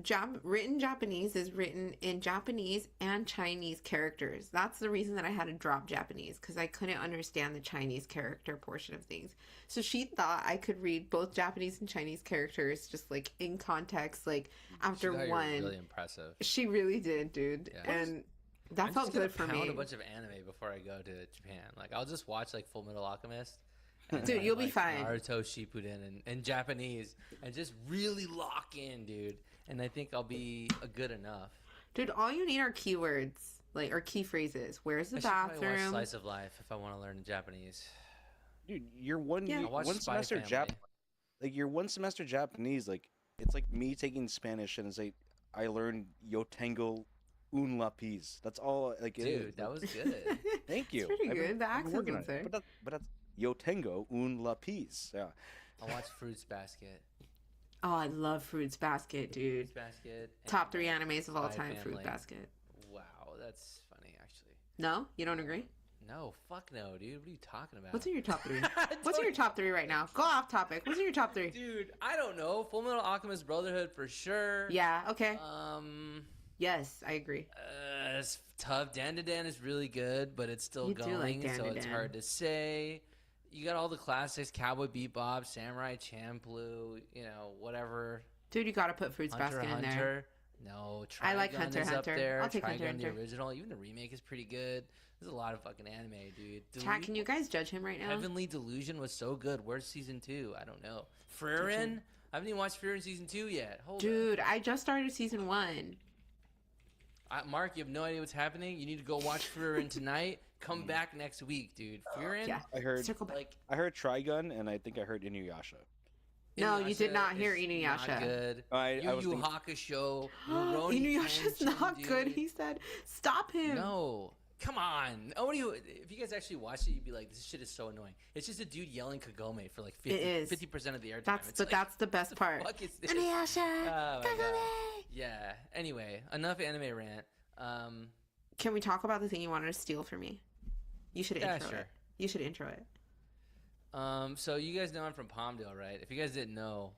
written Japanese is written in Japanese and Chinese characters. That's the reason that I had to drop Japanese, because I couldn't understand the Chinese character portion of things. So she thought I could read both Japanese and Chinese characters just like in context, like after She thought you were one. really impressive. She really did, dude. Yeah. And that I'm felt just gonna good for pound me. a bunch of anime before I go to Japan. Like I'll just watch like Full Metal Alchemist. And Dude, then, you'll be like, fine. Naruto Shippuden and Japanese, and just really lock in, dude. And I think I'll be good enough. Dude, all you need are keywords, like, or key phrases. Where's the I should probably watch bathroom? Slice of Life if I want to learn Japanese. Dude, you're one Yeah. I watched one Spy semester Family. like your one semester Japanese, like it's like me taking Spanish and it's like I learned yo tengo un lápiz. That's all like it is. Dude, that was good. Thank you. It's pretty I've been- good. The I've been working accent's on it. there. But that's yo tengo un lápiz. Yeah. I watched Fruits Basket. Oh, I love Fruits Basket, dude. Fruits Basket. and Top 3 animes of all Spy time, Fruit Family. Basket. Wow, that's funny, actually. No? You don't agree? No, fuck no, dude. What are you talking about? What's in your top 3? I What's in your don't- top 3 right now? Go off topic. What's in your top 3? Dude, I don't know. Full Metal Alchemist Brotherhood for sure. Yeah, okay. Yes, I agree. It's tough. Dan to Dan is really good, but it's still You do going, like Dan so to it's Dan. hard to say. You got all the classics: Cowboy Bebop, Samurai Champloo, whatever. Dude, you gotta put Fruits Hunter Basket x in there. Hunter. No, Trigun I like Hunter is x up Hunter. there. I'll take Hunter Trigun, x the Hunter. original. Even the remake is pretty good. There's a lot of fucking anime, dude. Chat, can you guys judge him right now? Heavenly Delusion was so good. Where's season 2? I don't know. Frieren? I haven't even watched Frieren season 2 yet. Hold Dude, I just started season 1. Mark, you have no idea what's happening. You need to go watch Frieren tonight. Come back next week, dude. Frieren? Yeah. I heard Circle back. Like, I heard Trigun and I think I heard Inuyasha. No, you did Inuyasha not hear is Inuyasha. Not good. I was Yu Yu thinking- Hakusho. Rurouni Inuyasha's Kenshin, not good, dude. he said. Stop him. No. Come on. If you guys actually watched it, you'd be like, this shit is so annoying. It's just a dude yelling Kagome for like 50, It is. 50% of the airtime. That's It's the like, that's the best part. fuck is this? Inuyasha, Oh my God. Kagome. Yeah. Anyway, enough anime rant. Can we talk about the thing you wanted to steal from me? You should Yeah, intro sure. it. You should intro it. So you guys know I'm from Palmdale, right? If you guys didn't know,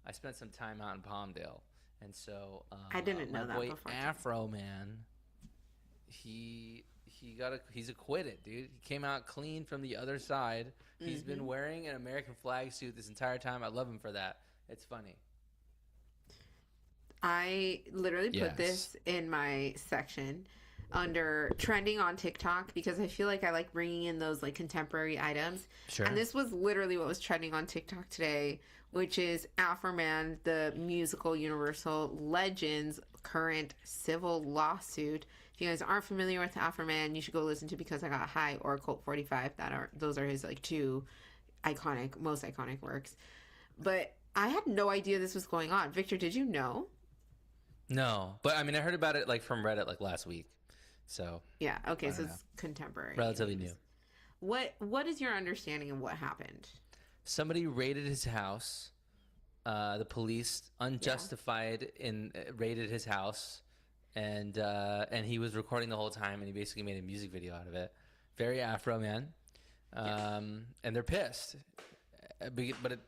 I spent some time out in Palmdale, and so I didn't know my that boy before. Afro Man, he's acquitted, dude. He came out clean from the other side. He's Mm-hmm. been wearing an American flag suit this entire time. I love him for that. It's funny. I literally put Yes. this in my section under trending on TikTok because I feel like I like bringing in those like contemporary items. Sure. And this was literally what was trending on TikTok today, which is Afro Man, the musical Universal Legends current civil lawsuit. If you guys aren't familiar with Afro Man, you should go listen to Because I Got High or Cult 45. Those are his like two most iconic works. But I had no idea this was going on. Victor, did you know? No, but I mean, I heard about it like from Reddit like last week, so Yeah, okay, I so don't it's contemporary. relatively new. What is your understanding of what happened? Somebody raided his house. The police unjustified raided his house, and he was recording the whole time, and he basically made a music video out of it. Very Afro Man, and they're pissed, but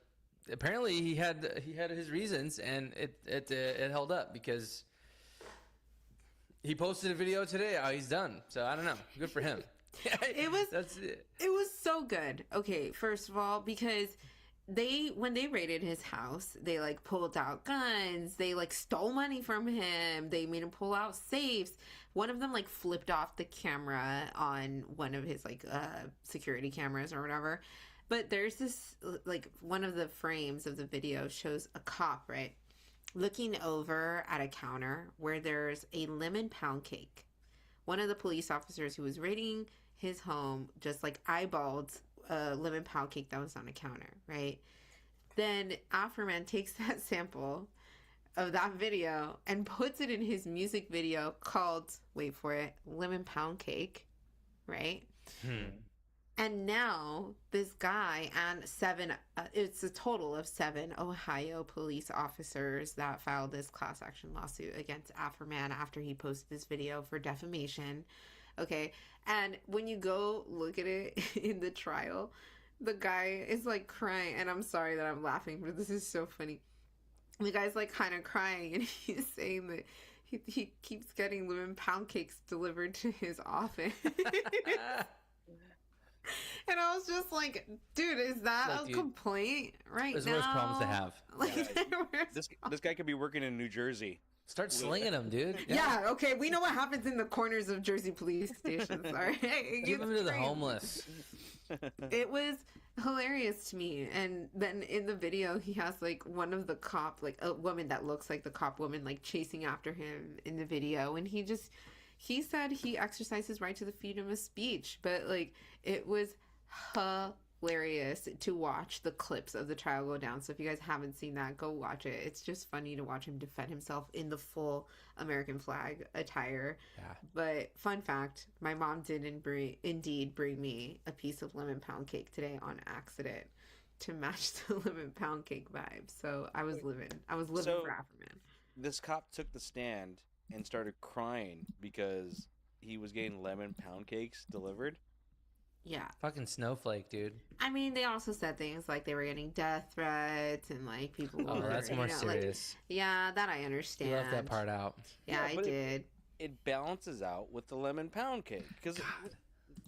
apparently he had his reasons, and it held up because he posted a video today. Oh, he's done. So I don't know. Good for him. That's it. It was so good. Okay, first of all, because when they raided his house, they like pulled out guns, they like stole money from him, they made him pull out safes. One of them like flipped off the camera on one of his like security cameras or whatever. But there's this like one of the frames of the video shows a cop, right, looking over at a counter where there's a lemon pound cake. One of the police officers who was raiding his home just like eyeballed a lemon pound cake that was on a counter, right? Then Afro Man takes that sample of that video and puts it in his music video called, wait for it, Lemon Pound Cake, right? And now this guy and it's a total of 7 Ohio police officers that filed this class action lawsuit against Afferman after he posted this video for defamation. Okay. And when you go look at it in the trial, the guy is like crying. And I'm sorry that I'm laughing, but this is so funny. The guy's like kind of crying and he's saying that he keeps getting lemon pound cakes delivered to his office. And I was just like, dude, is that Look, a dude, complaint right there's now? worse problems to have. Like, This guy could be working in New Jersey. Start slinging them, dude. yeah, okay, we know what happens in the corners of Jersey police stations, all right? It Give gets them to the crazy. homeless. It was hilarious to me. And then in the video, he has like one of the cop, like a woman that looks like the cop woman, like chasing after him in the video. And he said he exercised his right to the freedom of speech, but like it was hilarious to watch the clips of the trial go down. So if you guys haven't seen that, go watch it. It's just funny to watch him defend himself in the full American flag attire. Yeah. But fun fact, my mom did indeed bring me a piece of lemon pound cake today on accident to match the lemon pound cake vibe. So I was living So- for Afferman. This cop took the stand and started crying because he was getting lemon pound cakes delivered. Yeah. Fucking snowflake, dude. I mean, they also said things like they were getting death threats and like people Oh, were, that's you more know, like, serious. yeah, that I understand. You left that part out. Yeah, No, I but did. It balances out with the lemon pound cake because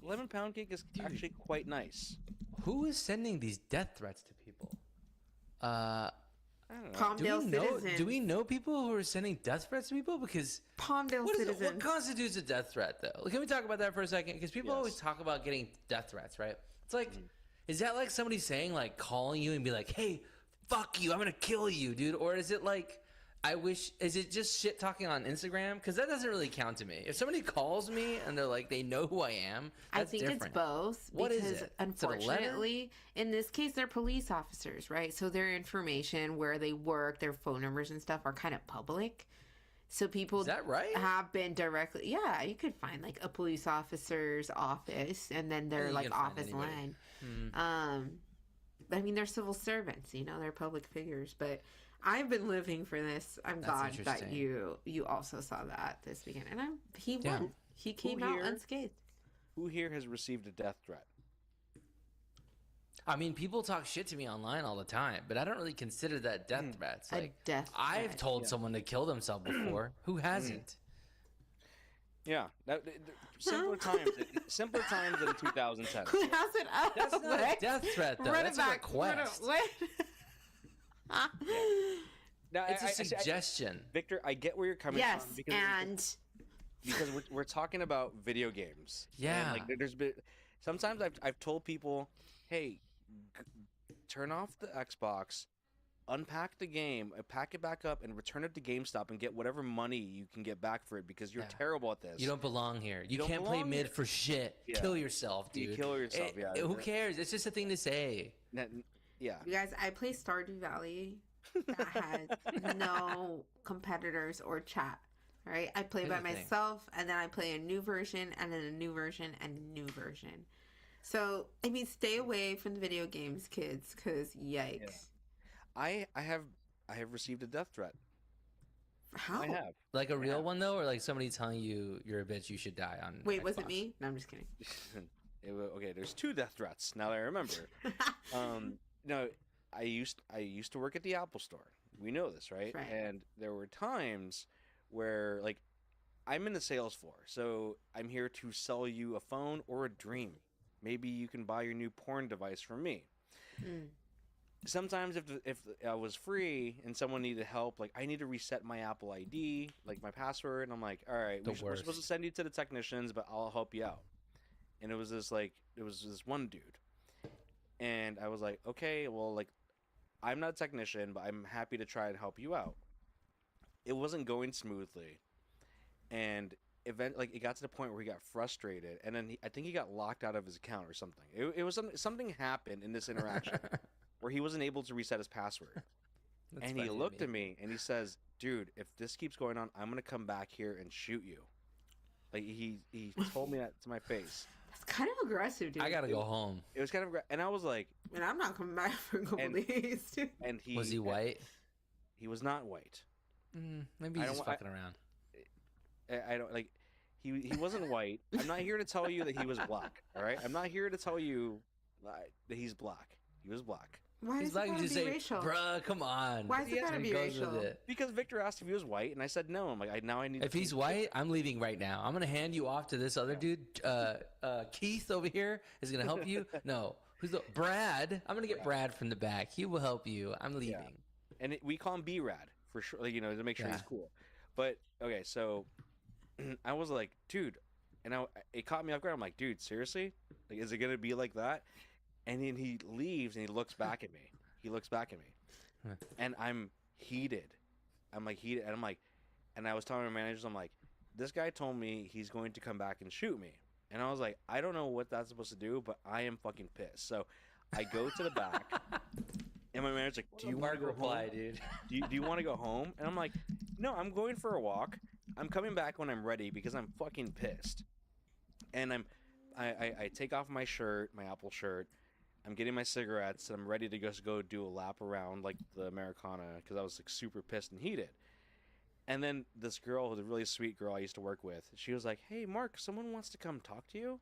lemon pound cake is actually quite nice. Who is sending these death threats to people? I don't know. Palmdale Do we know people who are sending death threats to people? Because Palmdale what citizens. constitutes a death threat, though? Can we talk about that for a second? Because people Yes. always talk about getting death threats, right? It's like, is that like somebody saying, like, calling you and be like, hey, fuck you, I'm gonna kill you, dude? Or is it like, is it just shit talking on Instagram? Because that doesn't really count to me. If somebody calls me and they're like, they know who I am, that's I think different. it's both. What is because it? Is it a letter? unfortunately, in this case, they're police officers, right? So their information, where they work, their phone numbers and stuff are kind of public. So people Is that right? have been directly, yeah, you could find like a police officer's office and then their You like can find office anybody. line. Hmm. I mean, they're civil servants, you know, they're public figures, but I've been living for this. I'm That's glad that interesting. you also saw that this weekend, and he Yeah. won. He came out here- unscathed. Who here has received a death threat? I mean, people talk shit to me online all the time, but I don't really consider that death threats. A Like, death I've threat. told someone to kill themselves before. Who hasn't? Yeah, simpler times than 2010. Who has it up? That's not a death threat, though. Run That's it a back. request. Now, It's a I- suggestion. Victor, I get where you're coming Yes, from and because we're talking about video games. Yeah. And, like there's been sometimes I've told people, hey, turn off the Xbox, unpack the game, pack it back up, and return it to GameStop and get whatever money you can get back for it because you're Yeah. terrible at this. You don't belong here. You don't can't play belong mid here. for shit. Yeah. Kill yourself, dude. You kill yourself, yeah. Who cares? It's just a thing to say. Yeah. you guys, I play Stardew Valley. That has no competitors or chat. Right? I play by Here's the thing. myself, and then I play a new version, and then a new version, and a new version. So, I mean, stay away from the video games, kids, because yikes. I have received a death threat. How? I have. Like a real Yeah. one, though, or like somebody telling you you're a bitch, you should die on. Wait, was it Xbox? me? No, I'm just kidding. Okay, there's 2 death threats. Now that I remember. No, I used to work at the Apple Store. We know this, right? Right. And there were times where like I'm in the sales floor, so I'm here to sell you a phone or a dream. Maybe you can buy your new porn device from me. Mm. Sometimes if I was free and someone needed help, like I need to reset my Apple ID, like my password, and I'm like, all right, The we're supposed to worst. send you to the technicians, but I'll help you out. And it was this one dude, and I was like, okay, well, like I'm not a technician, but I'm happy to try and help you out. It wasn't going smoothly, and it got to the point where he got frustrated, and then I think he got locked out of his account or something. It was something happened in this interaction where he wasn't able to reset his password. That's And he funny to looked at me and he says, dude, if this keeps going on, I'm going to come back here and shoot you. Like he told me that to my face. That's kind of aggressive, dude. I gotta go home. It was kind of, and I was like, And I'm not coming back for a couple And- days, dude. and Was he white? He was not white. Maybe I he's don't just wa- fucking around. I don't like. He wasn't white. I'm not here to tell you that he was black. All right. I'm not here to tell you that he's black. He was black. Why He's is it black. You gotta just be say, racial? bruh, come on. Why is it Yeah, gotta And be goes with racial? it. Because Victor asked if he was white, and I said no. I'm like, now I need. If he's white, I'm leaving right now. I'm gonna hand you off to this other dude. Keith over here is gonna help you. No, who's the Brad? I'm gonna get Brad from the back. He will help you. I'm leaving. and we call him B-Rad for sure, like, to make sure he's Yeah. cool. But okay, so I was like, dude, and it caught me off guard. I'm like, dude, seriously? Like, is it gonna be like that? And then he leaves and he looks back at me. He looks back at me, Huh. and I'm heated. I'm like heated, and I'm like, and I was telling my managers, I'm like, this guy told me he's going to come back and shoot me, and I was like, I don't know what that's supposed to do, but I am fucking pissed. So I go to the back. And my manager's like, "Do you want to go reply, home? dude? Do you want to go home?" And I'm like, "No, I'm going for a walk. I'm coming back when I'm ready because I'm fucking pissed." And I take off my shirt, my Apple shirt. I'm getting my cigarettes, and I'm ready to just go do a lap around like the Americana because I was like super pissed and heated. And then this girl, who's a really sweet girl I used to work with, she was like, "Hey, Mark, someone wants to come talk to you."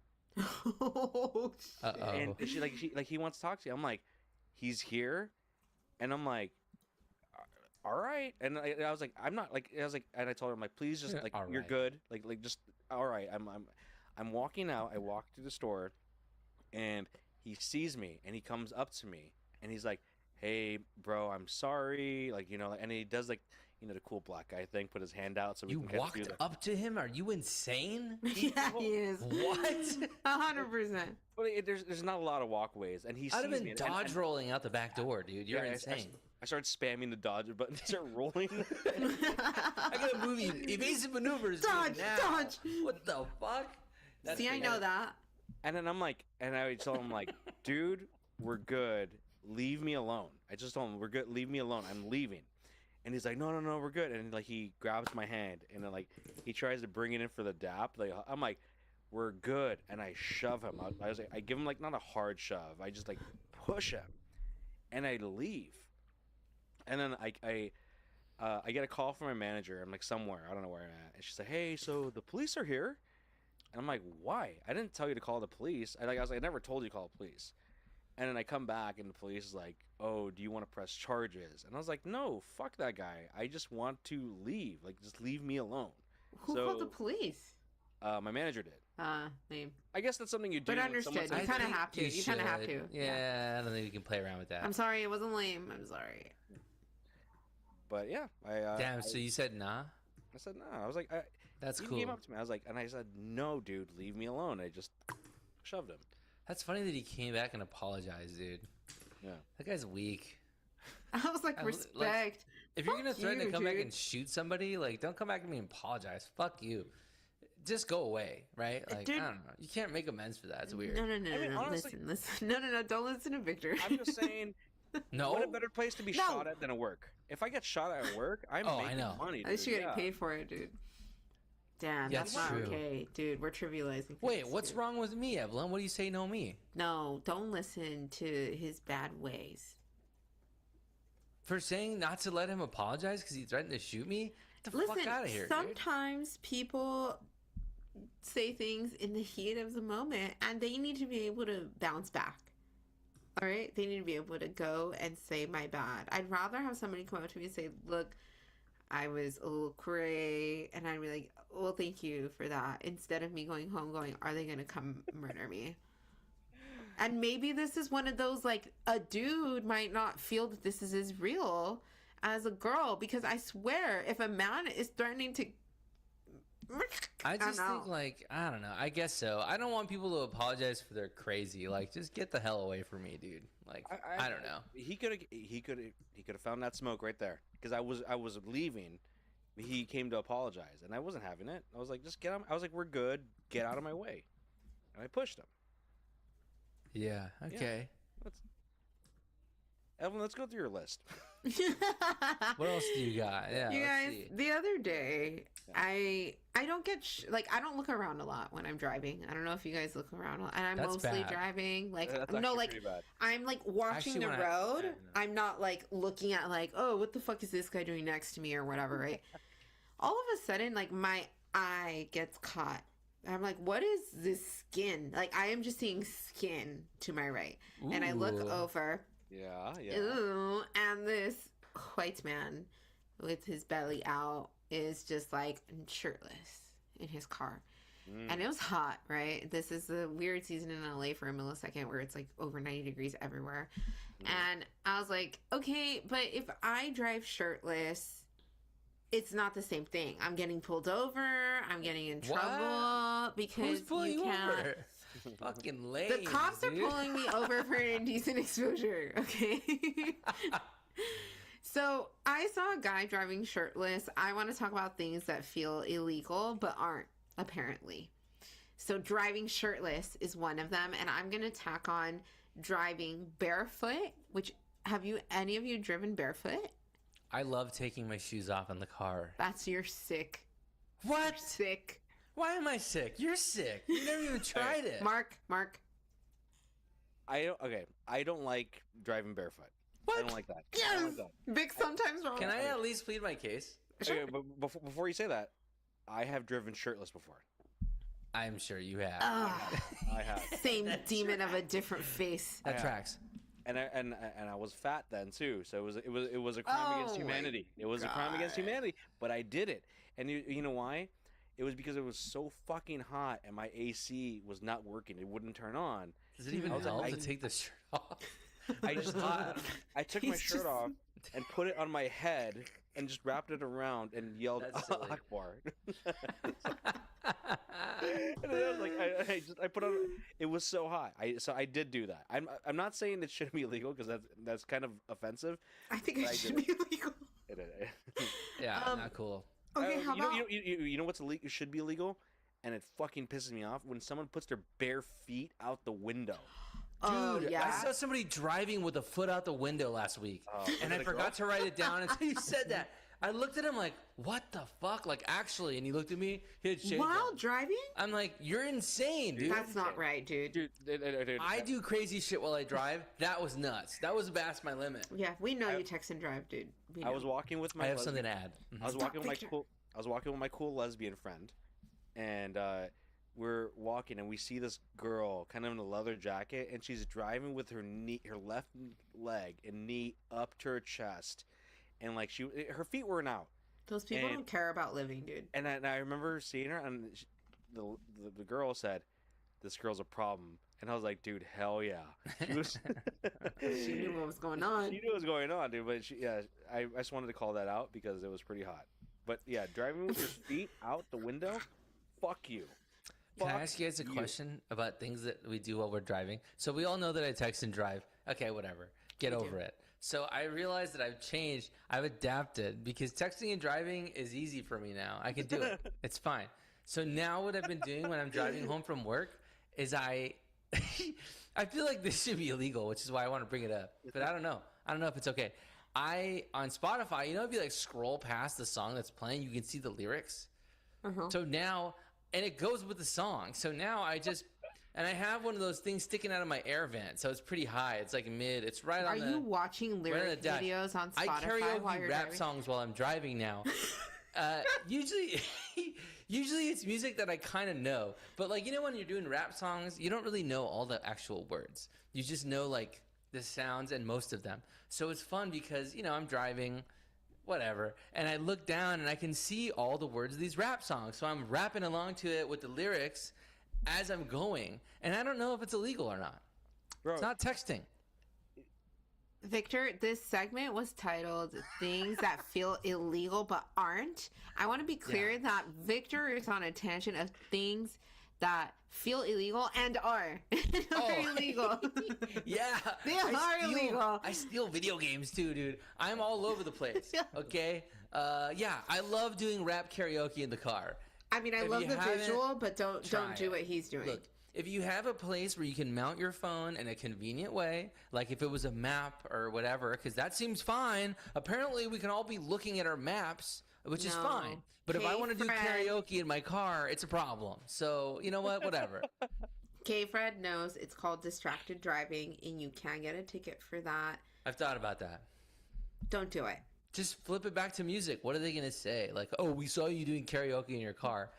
Oh, shit. Uh-oh. And he wants to talk to you. I'm like, "He's here." And I'm like, all right. And I was like, I'm not like, I was like, and I told her, I'm like, please just like, All you're right. good. Like just, all right. I'm walking out. I walk through the store and he sees me and he comes up to me and he's like, "Hey bro, I'm sorry." Like, and he does like, the cool black guy thing, put his hand out so we You can kind of do walked the, up to him? Are you insane? Yeah, he is. What? 100%. but there's not a lot of walkways and he I'd sees have me been and- dodge and- rolling out the back door, dude. You're yeah, insane. I started spamming the dodge button, start rolling. I gotta move evasive maneuvers. dude, Dodge, now. dodge. What the fuck? That's See, I crazy. know that. And then I'm like, and I would tell him like, dude, we're good. Leave me alone. I just told him we're good. Leave me alone. I'm leaving. And he's like, no, we're good. And like he grabs my hand and then like he tries to bring it in for the dap. Like I'm like, we're good. And I shove him. I was like, I give him like not a hard shove. I just like push him, and I leave. And then I get a call from my manager. I'm like somewhere. I don't know where I'm at. And she's like, hey, so the police are here. And I'm like, why? I didn't tell you to call the police. I was like, I never told you to call the police. And then I come back and the police is like, oh, do you want to press charges? And I was like, no, fuck that guy. I just want to leave. Like, just leave me alone. Who called the So- police? My manager did. Name. I guess that's something you do. But when understood. someone's You like- kinda think have to. You kinda have should. to. Yeah, I don't think we can play around with that. I'm sorry, it wasn't lame. I'm sorry. But yeah, Damn, I, so you said nah? I said no. I was like, That's he cool. came up to me. I was like, and I said, no, dude, leave me alone. I just shoved him. That's funny that he came back and apologized, dude. Yeah. That guy's weak. I was like, I- like, respect. If you're Fuck gonna threaten you, to come back dude. and shoot somebody, like, don't come back to me and apologize. Fuck you. Just go away, right? Like, Dude. I don't know. You can't make amends for that. It's weird. No, I mean, honestly- listen. No, don't listen to Victor. I'm just saying, No. what a better place to be No. shot at than at work. If I get shot at work, I'm Oh, I making know. money. At least dude. you're getting Yeah. paid for it, dude. Damn, Yeah, that's it's not true. okay, dude. We're trivializing. Wait, things, what's dude. wrong with me, Evelyn? What do you say, no me? No, don't listen to his bad ways. For saying not to let him apologize because he threatened to shoot me? Get the Listen, fuck out of here, dude. sometimes people say things in the heat of the moment, and they need to be able to bounce back. All right, they need to be able to go and say my bad. I'd rather have somebody come up to me and say, "Look, I was a little cray," and I'd be like, "Well, thank you for that." Instead of me going home, going, "Are they gonna come murder me?" And maybe this is one of those, like, a dude might not feel that this is as real as a girl, because I swear, if a man is threatening to, I just know. think, like, I don't know. I guess so. I don't want people to apologize for their crazy. Like, just get the hell away from me, dude. Like, I don't know. He could have found that smoke right there because I was leaving. He came to apologize, and I wasn't having it. I was like, just get him. I was like, we're good. Get out of my way. And I pushed him. Yeah, okay. Evan, let's go through your list. What else do you got? Yeah, You let's guys, see. the other day, Yeah. I don't get I don't look around a lot when I'm driving. I don't know if you guys look around a lot. And I'm That's mostly bad. driving That's no, actually like pretty bad. I'm like watching Actually, the when I- road. yeah, no. I'm not like looking at like, oh, what the fuck is this guy doing next to me or whatever, right? All of a sudden, like my eye gets caught. I'm like, what is this skin? Like I am just seeing skin to my right, and I look Ooh. over. Yeah, yeah. Ooh, and this white man with his belly out is just like shirtless in his car. Mm. And it was hot, right? This is the weird season in LA for a millisecond where it's like over 90 degrees everywhere. Mm. And I was like, okay, but if I drive shirtless, it's not the same thing. I'm getting pulled over. I'm getting in What? trouble because Who's pulling you can't. over? Fucking lame. The cops are dude. pulling me over for an indecent exposure, okay? So I saw a guy driving shirtless. I want to talk about things that feel illegal but aren't, apparently. So driving shirtless is one of them, and I'm going to tack on driving barefoot, which any of you driven barefoot? I love taking my shoes off in the car. That's you're sick. What? You're sick. Why am I sick? You're sick. You never even tried it. Mark. I don't like driving barefoot. What? I don't like that. I Yes! don't like that. Vic sometimes wrong. Can I at least plead my case? Sure. Okay, but before you say that, I have driven shirtless before. I'm sure you have. Ugh. I have. Same That's demon of a right. different face. That Yeah. tracks. And I was fat then too, so it was a crime against Oh my humanity. It was a crime against God. humanity, but I did it. And you know why? It was because it was so fucking hot and my AC was not working. It wouldn't turn on. Does it even I was like, help I- to take the shirt off? I just I took my He's shirt just- off and put it on my head and just wrapped it around and yelled That's silly. Akbar. And then I was like, I put on. It was so hot. So I did do that. I'm not saying it shouldn't be illegal because that's kind of offensive. I think But it I should did be illegal. Yeah, Um, not cool. Okay, how about you know what's illegal? Should be illegal, and it fucking pisses me off when someone puts their bare feet out the window. oh Dude, yeah? I saw somebody driving with a foot out the window last week, Oh, and was I it a girl? forgot to write it down until you said that. I looked at him like, "What the fuck?" Like, actually, and he looked at me. He had shades While on. driving? I'm like, "You're insane, dude." That's not right, dude. Dude, I do crazy shit while I drive. That was nuts. That was past my limit. Yeah, we know you text and drive, dude. We I know. was walking with my. I have lesbian- something to add. Mhm. I was Stop, walking with my Victor. cool. I was walking with my cool lesbian friend, and we're walking, and we see this girl, kind of in a leather jacket, and she's driving with her left leg and knee up to her chest, and like her feet weren't out. Those people and- don't care about living, dude. And I remember seeing her, and the girl said, "This girl's a problem," and I was like, "Dude, hell yeah." She was. She knew what was going on. She knew what was going on, dude. But I just wanted to call that out because it was pretty hot. But yeah, driving with your feet out the window, fuck you. Can I Fuck ask you guys a you. question about things that we do while we're driving? So we all know that I text and drive. Okay, whatever. Get We do. over it. So I realized that I've changed. I've adapted because texting and driving is easy for me now. I can do it. It's fine. So now what I've been doing when I'm driving home from work is I feel like this should be illegal, which is why I want to bring it up. But I don't know. I don't know if it's okay. On Spotify, you know, if you like scroll past the song that's playing, you can see the lyrics. Uh-huh. So now, and it goes with the song. So now I have one of those things sticking out of my air vent. So it's pretty high. It's like mid. It's right Are on the. you watching right on the lyric dash. videos on I Spotify while karaoke you're rap driving? songs while I'm driving now. Usually it's music that I kind of know. But like, you know, when you're doing rap songs, you don't really know all the actual words. You just know like the sounds and most of them. So it's fun because, you know, I'm driving, whatever, and I look down and I can see all the words of these rap songs. So I'm rapping along to it with the lyrics as I'm going. And I don't know if it's illegal or not. Bro, It's not texting. Victor, this segment was titled Things That Feel Illegal But Aren't. I want to be clear that Victor is on a tangent of things that feel illegal and are illegal. Yeah, They are illegal. I steal video games too, dude. I'm all over the place. Yeah. Okay. Yeah, I love doing rap karaoke in the car. I mean, I If love you the haven't visual, but don't tried do it. what he's doing. Look, if you have a place where you can mount your phone in a convenient way, like if it was a map or whatever, because that seems fine. Apparently, we can all be looking at our maps, which is No. fine. But if I Okay, want to do Fred. karaoke in my car, it's a problem. So, you know what? Whatever. K-Fred knows it's called distracted driving, and you can get a ticket for that. I've thought about that. Don't do it. Just flip it back to music. What are they going to say? Like, oh, we saw you doing karaoke in your car.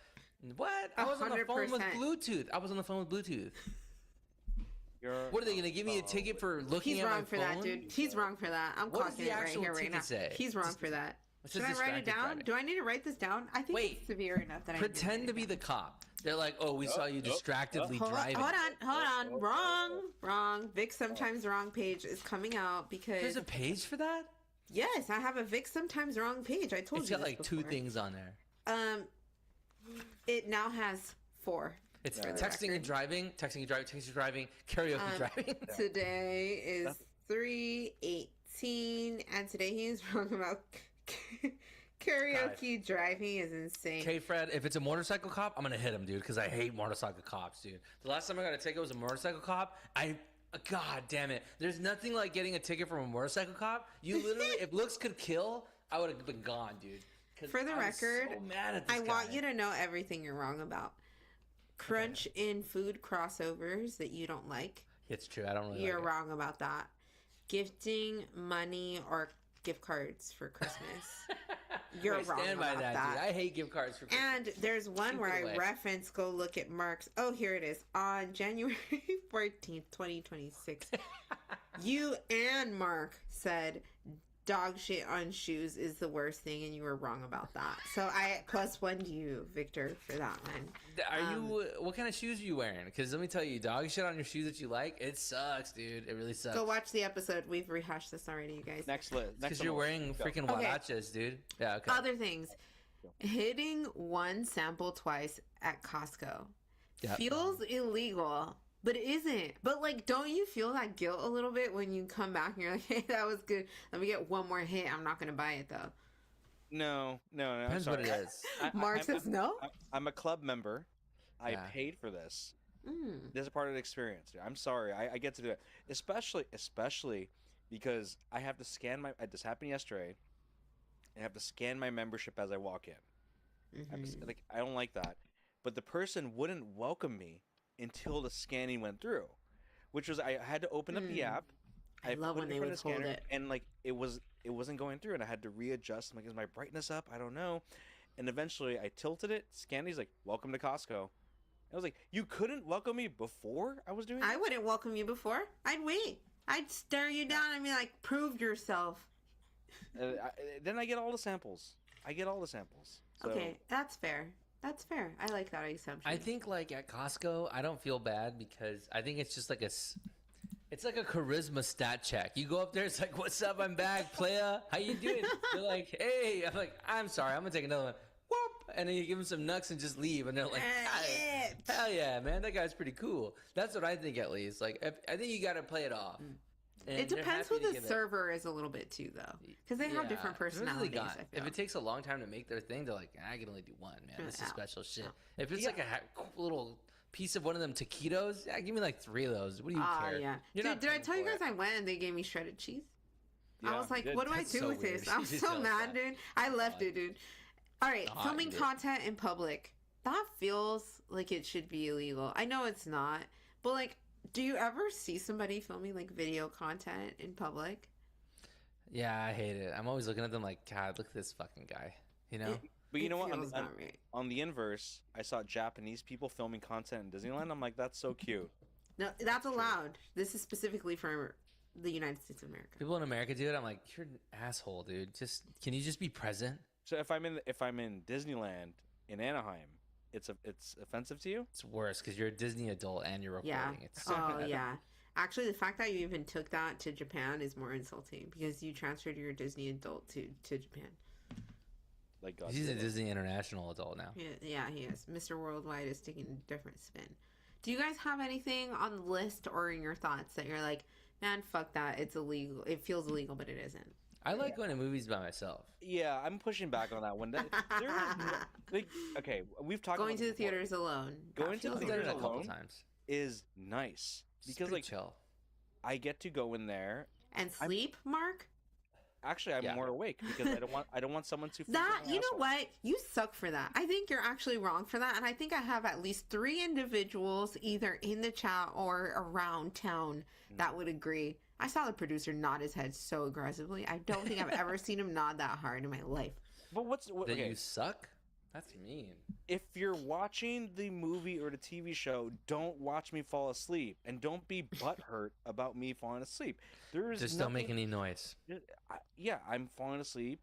What? I was on the phone with 100%. Bluetooth. I was on the phone with Bluetooth. You're What are they going to give me a ticket for looking He's at my wrong for phone? that, dude. He's wrong for that. I'm What does clocking the it right actual here, right ticket now. say? He's wrong for that. It Should says I write it distracted down? driving. Do I need to write this down? I think Wait. it's severe enough that I Pretend to be the cop. They're like, oh, we saw you distractedly driving. Hold on. Wrong. Vic Sometimes Wrong page is coming out because There's a page for that? yes, I have a Vic Sometimes Wrong page. I told It's you got this like 2 before. things on there. It now has 4. It's For the texting and driving, karaoke driving. Today is 3/18, and today he is wrong about karaoke driving is insane. Okay, Fred, if it's a motorcycle cop, I'm gonna hit him, dude, because I hate motorcycle cops, dude. The last time I got a ticket was a motorcycle cop. God damn it. There's nothing like getting a ticket from a motorcycle cop. You literally, if looks could kill, I would have been gone, dude. 'Cause For the I was record, so mad at this I want guy. you to know everything you're wrong about. Crunch in food crossovers that you don't like. It's true. I don't really You're like wrong about that. Gifting money or gift cards for Christmas. You're I wrong stand by about that, that. dude. I hate gift cards for Christmas. And there's one Keep where it I away. reference, go look at Mark's. Oh, here it is. On January 14th, 2026. You and Mark said dog shit on shoes is the worst thing, and you were wrong about that. So I +1 to you, Victor, for that one. Are you? What kind of shoes are you wearing? Because let me tell you, dog shit on your shoes that you like, it sucks, dude. It really sucks. Go watch the episode. We've rehashed this already, you guys. next list. Because Next you're on the wearing list. Go. freaking Okay. huarachas, dude. Yeah. Okay. Other things. Hitting one sample twice at Costco Yep. feels illegal, but it isn't. But like, don't you feel that guilt a little bit when you come back and you're like, hey, that was good. Let me get one more hit. I'm not gonna buy it though. No. I'm Depends what sorry. it is. Mark I'm- says no. I'm a club member. I Yeah. paid for this. Mm. This is part of the experience. Dude. I'm sorry. I get to do it, especially because I have to scan my. This happened yesterday. I have to scan my membership as I walk in. I have to Mhm. like I don't like that, but the person wouldn't welcome me until the scanning went through, which was I had to open up the Mm. app. I love put when it they in front of the withhold scanner, it. and like it wasn't going through, and I had to readjust. I'm like, is my brightness up? I don't know. And eventually, I tilted it. Scanned. He's like, "Welcome to Costco." I was like, "You couldn't welcome me before I was doing I that?" wouldn't welcome you before. I'd wait. I'd stare you down and be like, prove yourself. Then I get all the samples. So, Okay, that's fair. That's fair. I like that assumption. I think like at Costco, I don't feel bad because I think it's just like it's like a charisma stat check. You go up there, it's like, "What's up? I'm back, playa. How you doing?" They're like, "Hey." I'm like, "I'm sorry. I'm gonna take another one." Whoop, and then you give them some nuts and just leave, and they're like, Yeah. "Hell yeah, man, that guy's pretty cool." That's what I think at least. Like, I think you got to play it off. And It they're depends happy who to the give it. server is a little bit too, though, because they have different Yeah, depends who they personalities. got. I If feel. it takes a long time to make their thing, they're like, "I can only do one, man. This is Yeah. special shit." Yeah. If it's Yeah. like a little piece of one of them taquitos, yeah, give me like 3 of those. What do you Ah, care? yeah. You're Dude, not did I paying tell you for guys it. I went and they gave me shredded cheese? I Yeah, was like, you did. what do I That's do so with weird. this? I'm You just so tell us mad, that. dude. I left it, dude. All right, God, filming you did. content in public. That feels like it should be illegal. I know it's not, but like, do you ever see somebody filming like video content in public? Yeah, I hate it. I'm always looking at them like, "God, look at this fucking guy." You know? But you It know what? feels not right. On the inverse, I saw Japanese people filming content in Disneyland. I'm like, that's so cute. No, that's allowed. This is specifically for the United States of America. People in America do it. I'm like, "You're an asshole, dude. Can you just be present?" So if I'm in Disneyland in Anaheim, it's offensive to you? It's worse because you're a Disney adult and you're recording. Yeah. It's Oh yeah. Actually, the fact that you even took that to Japan is more insulting because you transferred your Disney adult to Japan. Like God. He's a Disney International adult now. Yeah, he is. Mr. Worldwide is taking a different spin. Do you guys have anything on the list or in your thoughts that you're like, man, fuck that. It's illegal. It feels illegal, but it isn't. I like going to movies by myself. Yeah, I'm pushing back on that one. There is no, like, okay, we've talked Going about to the this before. theaters alone. Going That to the feels I've done it a theaters illegal. couple alone? times. is nice It's because pretty like chill. I get to go in there. And sleep, Mark? Actually, I'm Yeah. more awake because I don't want someone to. That, finger my you know asshole. what? You suck for that. I think you're actually wrong for that. And I think I have at least 3 individuals either in the chat or around town that would agree. I saw the producer nod his head so aggressively. I don't think I've ever seen him nod that hard in my life. But That okay? you suck? That's mean. If you're watching the movie or the TV show, don't watch me fall asleep, and don't be butthurt about me falling asleep. There's Just don't make any noise. Yeah, I'm falling asleep.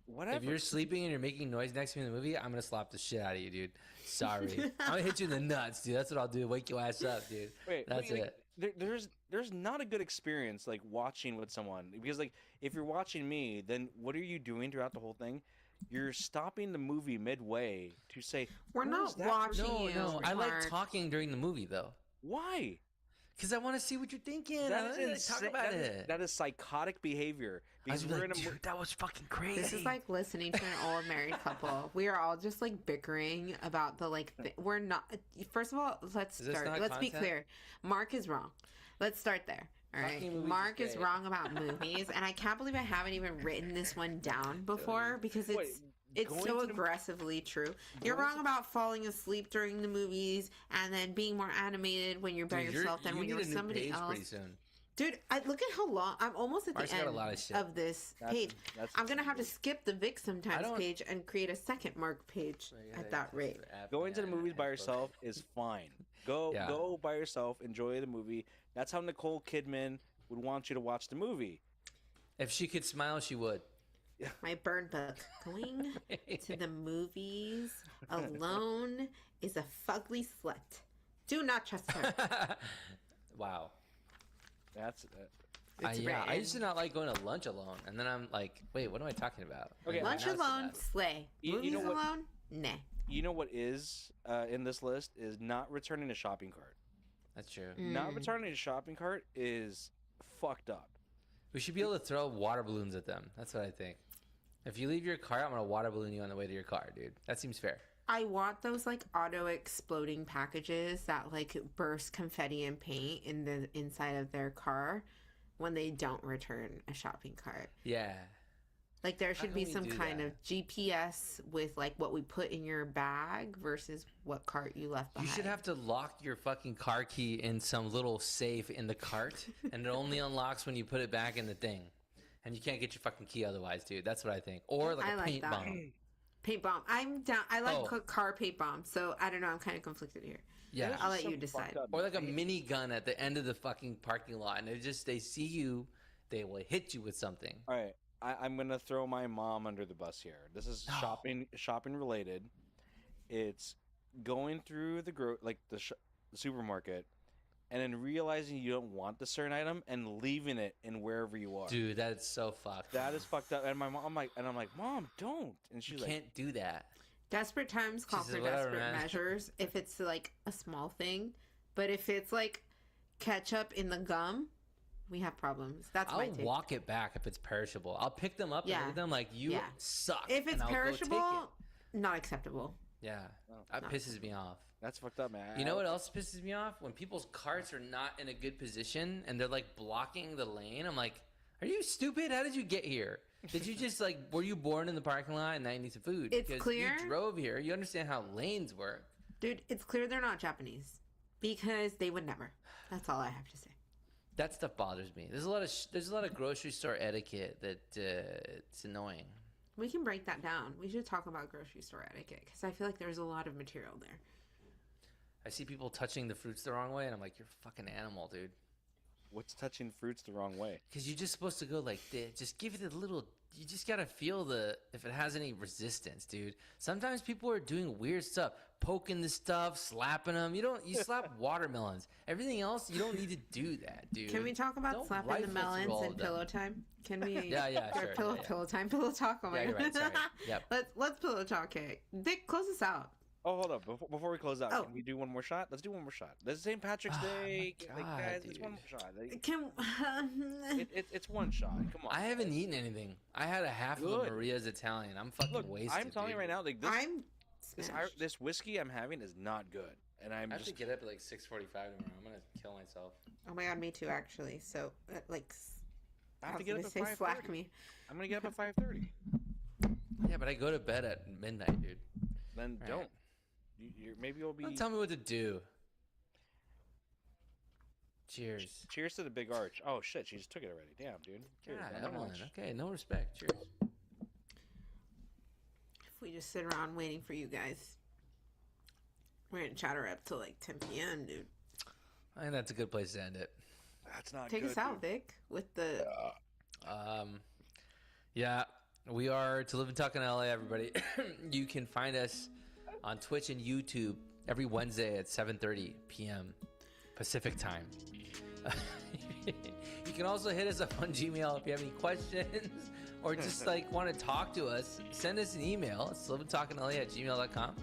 Whatever. If you're sleeping and you're making noise next to me in the movie, I'm gonna slap the shit out of you, dude. Sorry. I'm gonna hit you in the nuts, dude. That's what I'll do. Wake your ass up, dude. That's like, it. there's not a good experience like watching with someone because like if you're watching me, then what are you doing throughout the whole thing? You're stopping the movie midway to say We're "Who not is that watching person?" No, you. no. I like Mark. talking during the movie though. Why? Because I want to see what you're thinking. That I is wanna insane. talk about That is- it. that is psychotic behavior. I was Because we're like, in a dude, that was fucking crazy. This is like listening to an old married couple. We are all just like bickering about the we're not. First of all, let's Is this start. not Let's be content? clear. Mark is wrong. Let's start there. All right. Fucking movies Mark is is great. wrong about movies, and I can't believe I haven't even written this one down before because Wait, it's going so to the- aggressively true. You're going wrong to- about falling asleep during the movies and then being more animated when you're by Dude, yourself than you when need you're with a new somebody page else. pretty soon. Dude, look at how long. I'm almost at Mark's the got a end lot of shit. of this That's- page. that's I'm gonna have to insane. skip the Vic Sometimes don't- page and create a second Mark page at that rate. Going to the movies by yourself is fine. Yeah. Go by yourself, enjoy the movie. That's how Nicole Kidman would want you to watch the movie. If she could smile, she would. My burn book. Going to the movies alone is a fugly slut. Do not trust her. Wow. That's It's Yeah, I written. used to not like going to lunch alone, and then I'm like, wait, what am I talking about? Okay, And Lunch now it's alone, about- slay. You Movies know what- alone, nah. you know what is in this list is not returning a shopping cart. That's true. Not Mm. returning a shopping cart is fucked up. We should be able to throw water balloons at them. That's what I think. If you leave your car, I'm gonna water balloon you on the way to your car, dude. That seems fair. I want those like auto exploding packages that like burst confetti and paint in the inside of their car when they don't return a shopping cart. Yeah. Like there How should can be we some do kind that? of GPS with like what we put in your bag versus what cart you left You behind. should have to lock your fucking car key in some little safe in the cart, and it only unlocks when you put it back in the thing. And you can't get your fucking key otherwise, dude. That's what I think. Or like I a like paint that. bomb. Paint bomb. I'm down. I like Oh. car paint bomb. So I don't know. I'm kind of conflicted here. Yeah. I'll let So you decide. fucked up. Or like a minigun at the end of the fucking parking lot, and they see you, they will hit you with something. All right, I'm gonna throw my mom under the bus here. This is No. shopping related. It's going through the supermarket, and then realizing you don't want the certain item and leaving it in wherever you are. Dude, that's so fucked. That is fucked up. And my mom, I'm like, Mom, don't. And You she's like, can't do that. Desperate times call She says, for "Whatever, desperate man." measures. If it's like a small thing, but if it's like ketchup in the gum, we have problems. That's my I'll take. walk it back if it's perishable. I'll pick them up and Yeah. look at them like, you Yeah. suck. If it's and I'll go take perishable, not acceptable. it. Yeah, Oh. that No. pisses me off. that's fucked up, man. You know what else pisses me off? When people's carts are not in a good position and they're like blocking the lane. I'm like, are you stupid? How did you get here? Did you just like, were you born in the parking lot and now you need some food? It's Because clear. You drove here. You understand how lanes work. Dude, it's clear they're not Japanese because they would never. That's all I have to say. That stuff bothers me. There's a lot of grocery store etiquette that it's annoying. We can break that down. We should talk about grocery store etiquette because I feel like there's a lot of material there. I see people touching the fruits the wrong way, and I'm like, you're a fucking animal, dude. What's touching fruits the wrong way? Because you're just supposed to go like this. Just give it a little. You just gotta feel if it has any resistance, dude. Sometimes people are doing weird stuff, poking the stuff, slapping them. You slap watermelons. Everything else, you don't need to do that, dude. Can we talk about Don't slapping the rifle through melons all in of them. pillow time? Can we? Yeah, yeah, or sure, Pillow, yeah, yeah. pillow time, pillow talk. Oh my Yeah, you're right, sorry. Yep. Let's pillow talk. Okay, Vic, close us out. Oh, hold up. Before we close out, Oh. can we do one more shot? Let's do one more shot. This is St. Patrick's Oh, my Day. God, guys, it's dude. one more shot. Can It's one shot. Come on. I haven't eaten anything. I had a half of a Good. Maria's Italian. I'm fucking Look, wasted. I'm telling you dude. right now, like I'm this smashed. this whiskey I'm having is not good. and I'm I have to just get up at like 6:45 tomorrow. I'm gonna kill myself. Oh my god, me too, actually. So, like, I have to was get gonna up say at slack 5:30. me. I'm gonna get up at 5:30. Yeah, but I go to bed at midnight, dude. Then Right. don't. Maybe you'll be. Don't tell me what to do. Cheers. Cheers to the big arch. Oh shit, she just took it already. Damn, dude. Cheers. God, man. Not Evelyn. much. Okay, no respect. Cheers. If we just sit around waiting for you guys, we're gonna chatter up till like 10 p.m., dude. I think that's a good place to end it. That's not Take good, us out, dude. Vic, with the. Yeah, we are To Live and Talk in LA, everybody. You can find us on Twitch and YouTube every Wednesday at 7:30 p.m. Pacific time. You can also hit us up on Gmail if you have any questions or just like want to talk to us. Send us an email. It's liveandtalkinla@gmail.com.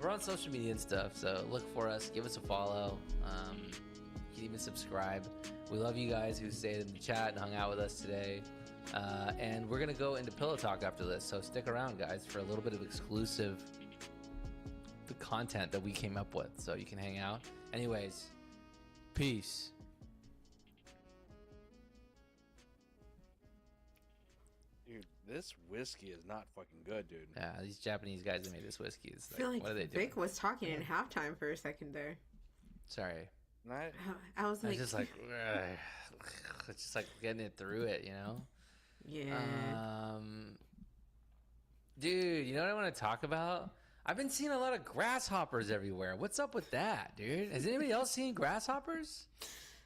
We're on social media and stuff, so look for us. Give us a follow. You can even subscribe. We love you guys who stayed in the chat and hung out with us today. And we're gonna go into Pillow Talk after this, so stick around, guys, for a little bit of exclusive content that we came up with, so you can hang out. Anyways, peace. Dude, this whiskey is not fucking good, dude. Yeah, these Japanese guys that made this whiskey. It's I feel like what are they doing? Vic was talking in halftime for a second there. Sorry, Not, I was I like, was just like, it's just like getting it through it, you know. yeah. Dude, you know what I want to talk about? I've been seeing a lot of grasshoppers everywhere. What's up with that, dude? Has anybody else seen grasshoppers?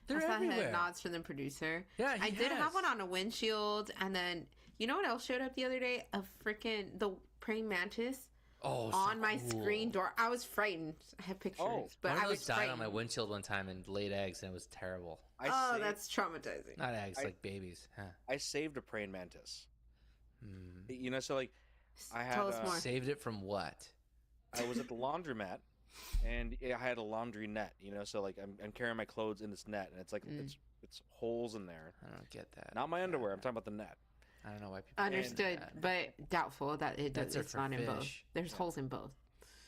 They're I saw everywhere. the nods from the producer. Yeah, I did has. have one on a windshield, and then you know what else showed up the other day? A freaking the praying mantis Oh, so on my cool. screen door. I was frightened. I have pictures, Oh, but One of I those was died frightened. on my windshield one time and laid eggs, and it was terrible. Oh, saved, that's traumatizing. Not eggs, I- like babies. Huh. I saved a praying mantis. Hmm. You know, so like I had Tell us more. Saved it from what? I was at the laundromat, and I had a laundry net. You know, so like I'm carrying my clothes in this net, and it's like it's holes in there. I don't get that. Not my underwear. I'm talking about the net. I don't know why people. Understood, do that. but doubtful that it does. Nets are It's for not in both. fish. There's holes in both.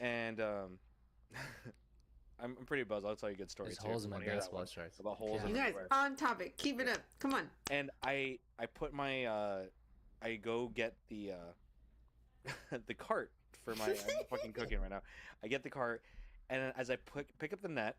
And I'm pretty buzzed. I'll tell you a good story. There's too, holes if in you my wanna hear that basketball one. shorts. About holes Yeah. in You guys underwear. on topic. Keep it up. Come on. And I put my I go get the the cart for my I'm fucking cooking right now. I get the cart, and as I pick up the net,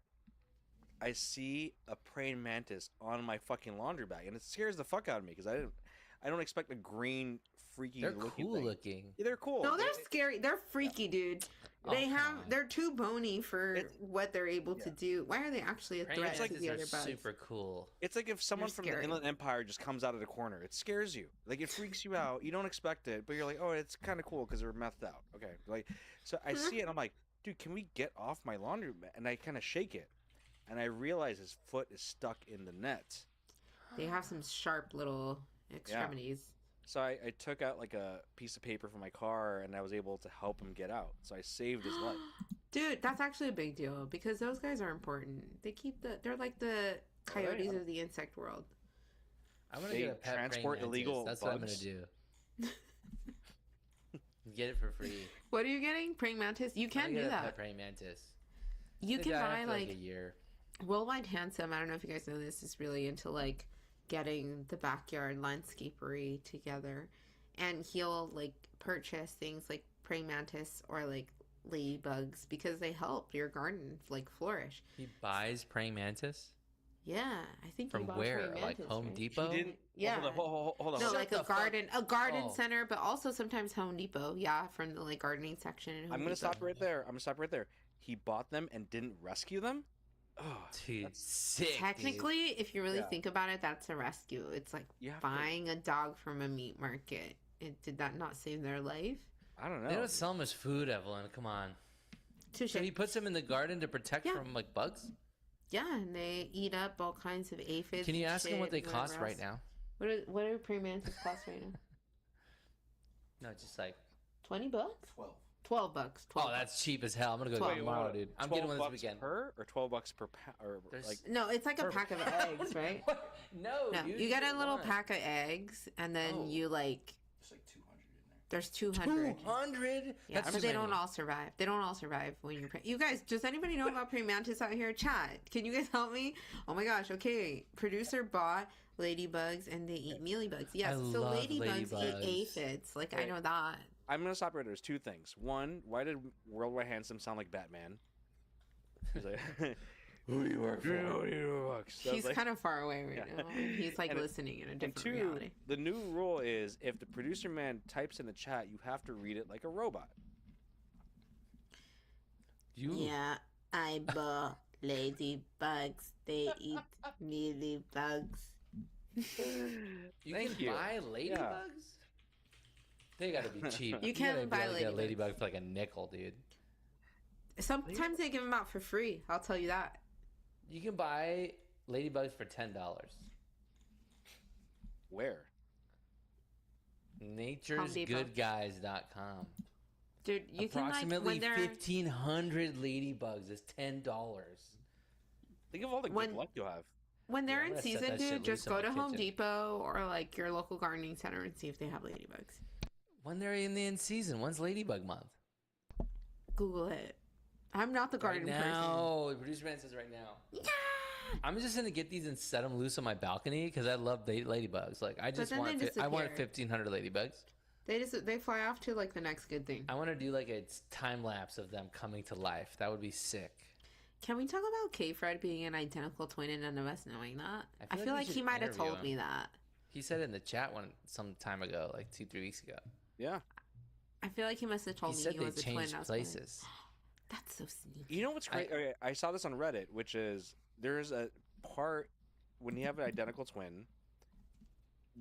I see a praying mantis on my fucking laundry bag, and it scares the fuck out of me because I don't expect a green freaky They're looking cool thing. looking. Yeah, they're cool. No, they're scary. They're freaky, dude. Oh, They come have. on. They're too bony for It's- what they're able to yeah. do. Why are they actually a Praying threat to mantises the are other bugs? super cool. It's like if someone They're from the scary. Inland Empire just comes out of the corner. It scares you. Like it freaks you out. You don't expect it, but you're like, oh, it's kind of cool because they're methed out. Okay, like so I see it. And I'm like, dude, can we get off my laundry mat? And I kind of shake it, and I realize his foot is stuck in the net. They have some sharp little extremities. So I took out like a piece of paper from my car, and I was able to help him get out. So I saved his life. Dude, that's actually a big deal because those guys are important. They keep they're like the coyotes yeah. of the insect world. I'm gonna They get a pet transport praying illegal mantis. That's what I'm bugs. gonna do. Get it for free. What are you getting? Praying mantis? You I'm can gonna do get a that. pet praying mantis. You They can die buy after, like a year. Worldwide Handsome. I don't know if you guys know this. Is really into like getting the backyard landscapery together, and he'll like purchase things like praying mantis or like ladybugs because they help your garden like flourish. He buys praying mantis Yeah, I think from you bought where? praying Like mantis, Home right? Depot? He didn't. Yeah. Hold on. No, Shut like the a fuck- garden Oh. center, but also sometimes Home Depot. Yeah, from the like gardening section. In Home I'm gonna Depot. stop right there. He bought them and didn't rescue them. Oh, Dude, that's- sick. dude. Technically, if you really Yeah. think about it, that's a rescue. It's like you have buying a dog from a meat market. Did that not save their life? To, I don't know. They don't sell them as food, Evelyn. Come on. Touche. So he puts them in the garden to protect Yeah. from like bugs. Yeah, and they eat up all kinds of aphids. Can you ask him what shit, they whatever cost right else. now? What are praying mantis cost right now? No, just like. $20? 12 $12. Oh, that's cheap as hell. I'm gonna go 12. get one tomorrow, dude. I'm getting one this $12 weekend. per or $12 per or There's- like No, it's like a Perfect. pack of eggs, right? No, No, dude, you get a little one. pack of eggs, and then Oh. you like There's like 200 in there. There's 200. 200? Yeah, That's but too they don't many. all survive. They don't all survive when you're You guys, does anybody know about praying mantis out here? Chat. Can you guys help me? Oh my gosh. Okay. Producer bought ladybugs and they eat mealybugs. Yes. I So love ladybugs ladybugs. eat aphids. Like, I Wait. know that. I'm gonna stop right there. There's two things. One, why did Worldwide Handsome sound like Batman? He's like, Who do you work He's kind of far away right Yeah. now. He's like And- listening in a And different two, reality. the new rule is if the producer man types in the chat, you have to read it like a robot. You. Yeah, I bought ladybugs. They eat mealybugs. You Thank can you. buy ladybugs? They gotta be cheap. You can't gotta be buy able to get a ladybugs. ladybug for like a nickel, dude. Sometimes they give them out for free. I'll tell you that. You can buy ladybugs for $10. Where? Nature'sGoodGuys.com. Dude, you can like Approximately when they're 1,500 ladybugs is $10. Think of all the When- good luck you have. when they're I'm in gonna set season, that shit dude, just loose in go my to Home kitchen. Depot or like your local gardening center and see if they have ladybugs. When they're in the end season, when's Ladybug Month? Google it. I'm not the Right garden person. now, the producer man says right now. Yeah. I'm just gonna get these and set them loose on my balcony because I love ladybugs. Like I just then want, they I want disappear. 1,500 ladybugs. They fly off to like the next good thing. I want to do like a time lapse of them coming to life. That would be sick. Can we talk about K-Fred being an identical twin and none of us knowing that? I feel feel like like we he should might have interview told him. me that. He said it in the chat some time ago, like 2-3 weeks ago. Yeah. I feel like he must have told He me said he they was a twin. changed I was like, places. that's so sneaky. You know what's great? Okay, I saw this on Reddit, which is there's a part when you have an identical twin,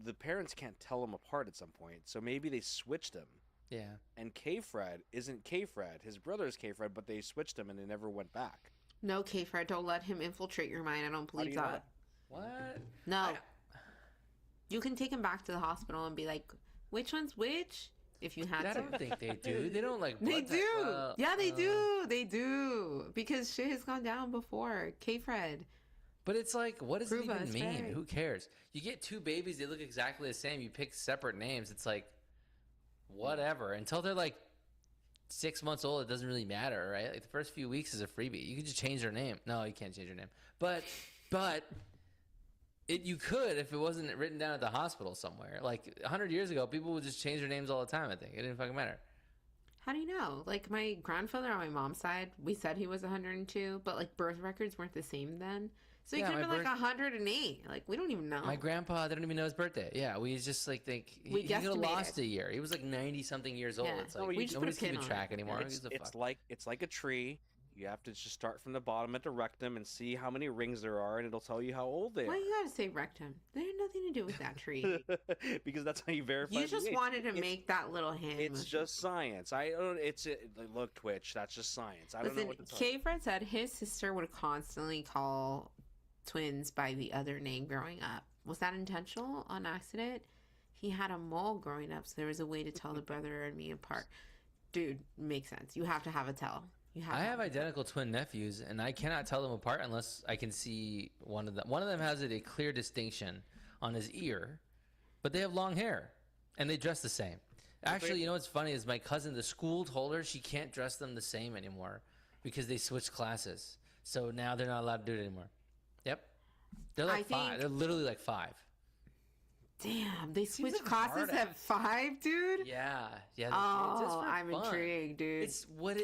the parents can't tell them apart at some point. So maybe they switched them. Yeah. And K-Fred isn't K-Fred. His brother is K-Fred, but they switched him and they never went back. No, K-Fred, don't let him infiltrate your mind. I don't How do believe you know that. What? No. You can take him back to the hospital and be like, which one's which? If you had I to. don't think they do. They don't like. They blood do. type- Yeah, they do. They do. Because shit has gone down before. K-Fred. But it's like, what does it Prove even us mean? right. Who cares? You get two babies, they look exactly the same. You pick separate names. It's like, whatever. Until they're like 6 months old, it doesn't really matter, right? Like the first few weeks is a freebie. You can just change their name. No, you can't change your name. But you could if it wasn't written down at the hospital somewhere. Like 100 years ago, people would just change their names all the time. I think it didn't fucking matter. How do you know? Like my grandfather on my mom's side, we said he was 102, but like birth records weren't the same then. So he Yeah, could have my been like 108. Like we don't even know. My grandpa didn't even know his birthday. Yeah, we just like think We he could have guesstimated. lost a year. He was like 90 something years old. Yeah. It's No, like we just put a nobody's pin keeping on track it. anymore. Who gives a It's fuck? it's like a tree. You have to just start from the bottom at the rectum and see how many rings there are, and it'll tell you how old they Why are. you gotta say rectum? They had nothing to do with that tree. Because that's how you verify. You the just age. wanted to It's- make that little hand. It's motion. just science. I don't. Look, Twitch. That's just science. I don't know Listen, what to tell you. K-Fred said his sister would constantly call twins by the other name growing up. Was that intentional on accident? He had a mole growing up, so there was a way to tell the brother and me apart. Dude, makes sense. You have to have a tell. You have. I to have a identical twin nephews, and I cannot tell them apart unless I can see one of them. One of them has a clear distinction on his ear, but they have long hair, and they dress the same. Actually, you know what's funny is my cousin, the school told her she can't dress them the same anymore because they switched classes. So now they're not allowed to do it anymore. Yep. They're like I 5. think- They're literally like 5. Damn, they Seems switched like a hard classes at 5, dude. Yeah. Yeah. Oh, it's for I'm fun. intrigued, dude. It's what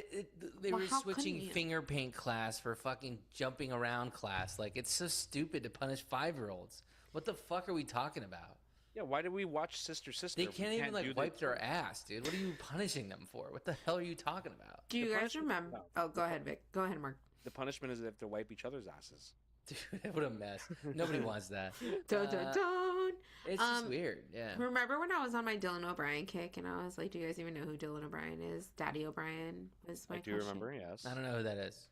they Well, were how switching couldn't you? finger paint class for fucking jumping around class. Like it's so stupid to punish 5-year-olds. What the fuck are we talking about? Yeah. Why did we watch Sister Sister? They We can't even do like the- wipe their ass, dude. What are you punishing them for? What the hell are you talking about? Do you the guys punishment- remember? Oh, go ahead, Vic. Go ahead, Mark. The punishment is they have to wipe each other's asses. Dude, what a mess. Nobody wants that. Dun, dun, dun. It's just weird. Yeah. Remember when I was on my Dylan O'Brien kick and I was like, do you guys even know who Dylan O'Brien is? Daddy O'Brien was my I do question. remember. Yes. I don't know who that is.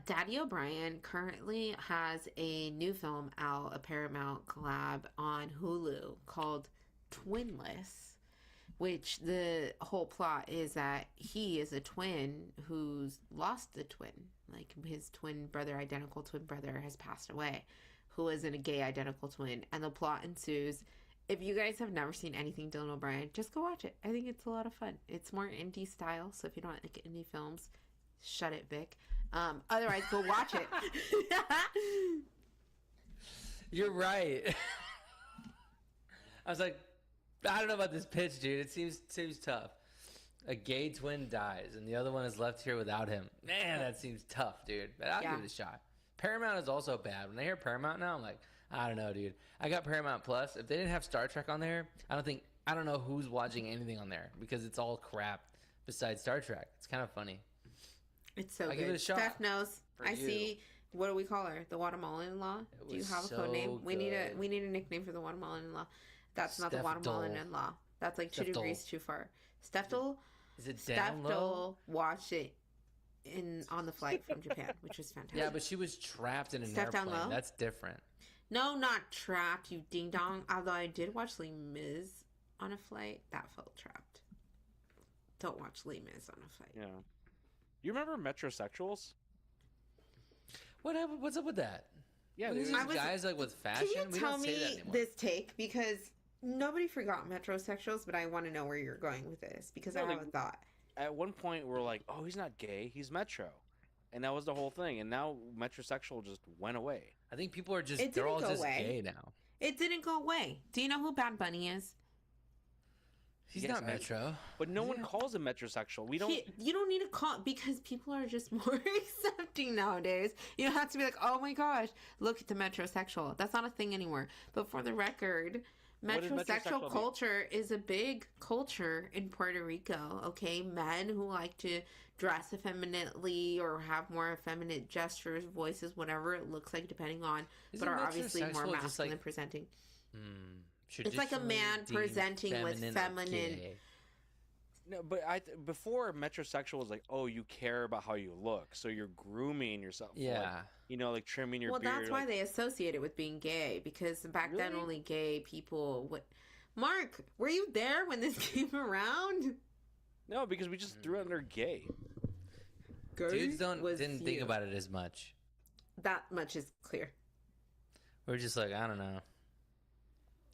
Daddy O'Brien currently has a new film out, a Paramount collab on Hulu called Twinless, which the whole plot is that he is a twin who's lost the twin. Like his twin brother, identical twin brother, has passed away, who isn't a gay identical twin. And the plot ensues, if you guys have never seen anything Dylan O'Brien, just go watch it. I think it's a lot of fun. It's more indie style, so if you don't like indie films, shut it, Vic. Otherwise, go watch it. You're right. I was like, I don't know about this pitch, dude. It seems tough. A gay twin dies, and the other one is left here without him. Man, that seems tough, dude. But I'll give it a shot. Paramount is also bad. When I hear Paramount now, I'm like, I don't know, dude. I got Paramount Plus. If they didn't have Star Trek on there, I don't know who's watching anything on there because it's all crap besides Star Trek. It's kind of funny. It's so good. Give it a shot. Steph knows. I you. see. What do we call her? The Guatemalan-in-law? Do you have a code name? We need a nickname for the Guatemalan-in-law. That's not the Guatemalan-in-law. That's like 2 degrees too far. Steftel. Is it down low? Steftel watched it on the flight from Japan, which was fantastic. Yeah, but she was trapped in an Steph down airplane. low? That's different. No, not trapped, you ding dong. Although I did watch Les Mis on a flight, that felt trapped. Don't watch Les Mis on a flight. Yeah. You remember metrosexuals? What's up with that? Yeah, What is dude. these guys like with fashion? Can you We tell don't say that me anymore. this take? Because nobody forgot metrosexuals, but I want to know where you're going with this because I No, have a thought. At one point, we're like, oh, he's not gay, he's metro. And that was the whole thing. And now metrosexual just went away. I think people are It they're all didn't go just away. gay now. It didn't go away. Do you know who Bad Bunny is? He's Yes, not I- Metro. But no one calls him metrosexual. We don't. You don't need to call because people are just more accepting nowadays. You don't have to be like, oh my gosh, look at the metrosexual. That's not a thing anymore. But for the record, What does metrosexual metrosexual mean? culture is a big culture in Puerto Rico. Okay, men who like to dress effeminately or have more effeminate gestures, voices, whatever it looks like, depending on, Isn't but are obviously more metrosexual just masculine like- presenting. It's like a man presenting with feminine- No, but before metrosexual was like, oh, you care about how you look, so you're grooming yourself. Yeah. Like, like trimming your Well, beard. that's why like, they associate it with being gay because back then Really? only gay people would. Mark, were you there when this came around? No, because we just threw it under gay. Dudes Was didn't think you. about it as much. That much is clear. We're just like, I don't know.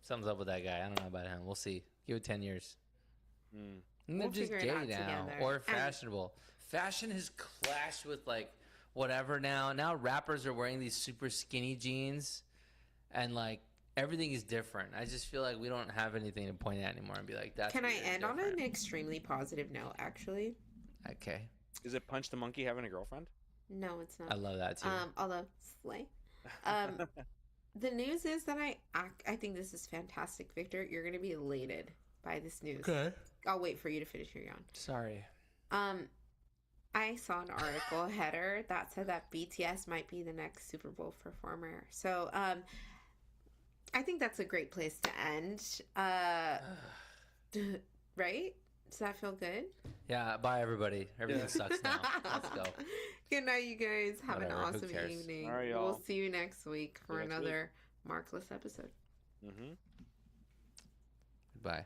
Something's up with that guy. I don't know about him. We'll see. Give it 10 years. Mm. And they're We'll just figure it gay out now. together. Or And- fashionable. Fashion has clashed with like whatever now. Now rappers are wearing these super skinny jeans and like everything is different. I just feel like we don't have anything to point at anymore and be like, that's Can I weird and end on different. an extremely positive note, actually? Okay. Is it Punch the Monkey having a girlfriend? No, it's not. I love that too. Although, slay. The news is that I think this is fantastic, Victor. You're going to be elated by this news. I'll wait for you to finish your yawn. Sorry. I saw an article header that said that BTS might be the next Super Bowl performer. So, I think that's a great place to end. Right? Does that feel good? Yeah, bye everybody. Everything sucks now. Let's go. Good night, you guys. Have Whatever, an who awesome cares? evening. All right, We'll y'all. see you next week for next week. another markless episode. Mm-hmm. Goodbye.